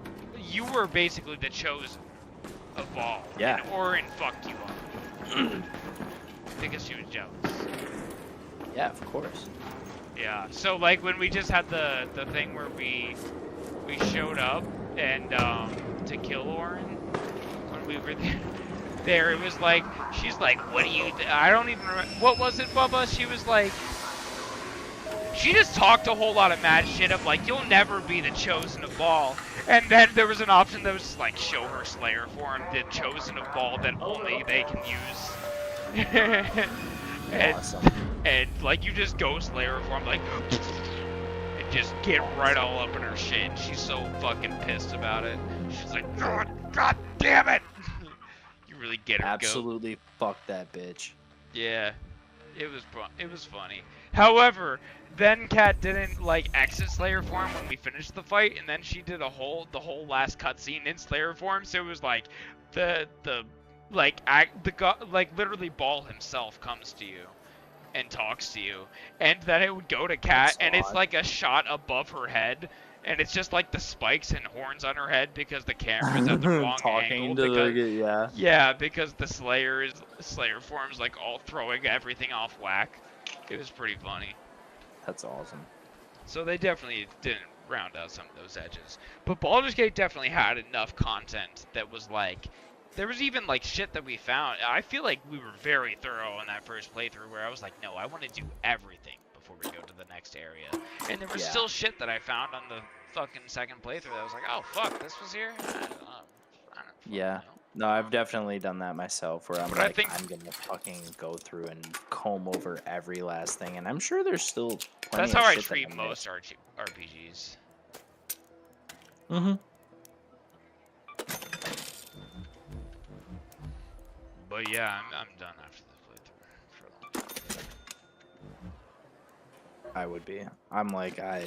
basically the chosen of all. Yeah. And Orin fucked you up. Because she was jealous. Yeah, of course. Yeah, so, like, when we just had the thing where we showed up and, to kill Orin, when we were there, it was like, she's like, what do you, I don't even remember, what was it, Bubba? She was like, she just talked a whole lot of mad shit of like, you'll never be the chosen of Baal. And then there was an option that was just like, show her Slayer form, the chosen of Baal that only they can use. and, Awesome. and like, you just go Slayer form, like, and just get right all up in her shit. And she's so fucking pissed about it. She's like, God damn it! You really get her. Absolutely fuck that bitch. Yeah, it was funny. However, then Kat didn't like exit Slayer form when we finished the fight, and then she did the whole last cutscene in Slayer form. So it was like like literally Baal himself comes to you and talks to you, and then it would go to Kat, and it's like a shot above her head. And it's just like the spikes and horns on her head because the camera's at the wrong angle. Yeah, because the Slayer form's like all throwing everything off whack. It was pretty funny. That's awesome. So they definitely didn't round out some of those edges. But Baldur's Gate definitely had enough content that was like, there was even like shit that we found. I feel like we were very thorough in that first playthrough where I was like, no, I want to do everything before we go to the next area. And there was still shit that I found on the fucking second playthrough that I was like, oh fuck, this was here? I don't Yeah. know. No, I've definitely done that myself where I'm But I like, think- I'm gonna fucking go through and comb over every last thing, and I'm sure there's still plenty That's of how I shit that treat I most RPGs. Mm-hmm. But yeah, I'm done after the playthrough for a long time. I would be. I'm like, I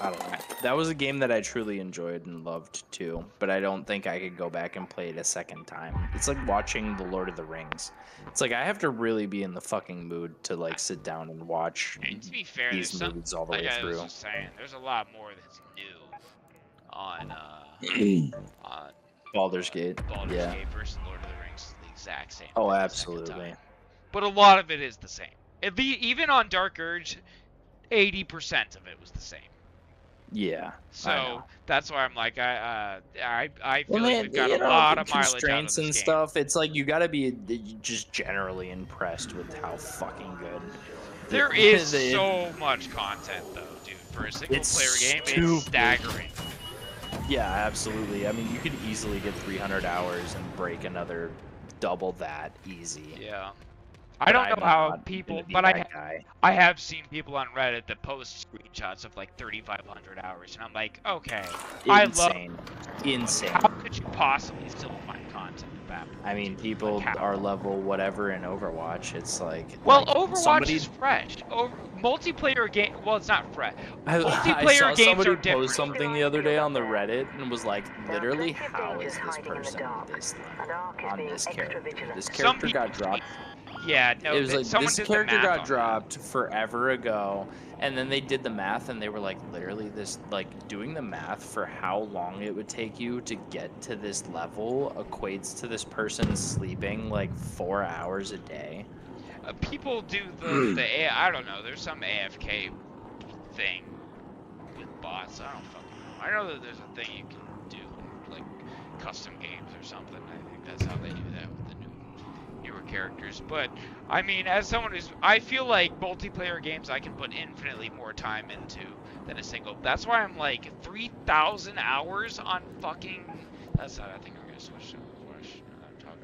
don't know. That was a game that I truly enjoyed and loved too, but I don't think I could go back and play it a second time. It's like watching The Lord of the Rings. It's like I have to really be in the fucking mood to like sit down and watch And to be fair, these there's some, movies all the like way I was through. just saying, there's a lot more that's new on on Baldur's Gate. Baldur's Yeah. Gate versus Lord of the Rings is the exact same. Oh, thing the second absolutely. time. But a lot of it is the same. Even on Dark Urge, 80% of it was the same. Yeah. I So know. that's why I'm like, I feel Well, like man, we've got you a know, lot the of mileage out of constraints this and game. stuff. It's like you gotta be just generally impressed with how fucking good. There is so much content though, dude. For a single player game, stupid. it's staggering. Yeah, absolutely. I mean, you could easily get 300 hours and break another double that easy. Yeah. But I don't I'm know how not people, gonna be but that guy. I have seen people on Reddit that post screenshots of like 3,500 hours, and I'm like, okay, Insane. Insane. How could you possibly still find content at that point? I mean, people Like, how? are level whatever in Overwatch. It's like Well, like, Overwatch somebody, is fresh. Multiplayer game. Well, it's not fresh. I Multiplayer saw games somebody are different. post something the other day on the Reddit and was like, literally, how is this person this on this character? This Some character got people- dropped. Yeah, no. It was like someone this did the character math got on dropped forever ago, and then they did the math, and they were like, literally, this like doing the math for how long it would take you to get to this level equates to this person sleeping like 4 hours a day. People do I don't know. There's some AFK thing with bots. I don't fucking know. I know that there's a thing you can do, like custom games or something. I think that's how they do that with the newer characters. But I mean, as someone who's, I feel like multiplayer games I can put infinitely more time into than a single. That's why I'm like 3,000 hours on fucking. That's how I think I'm gonna switch to.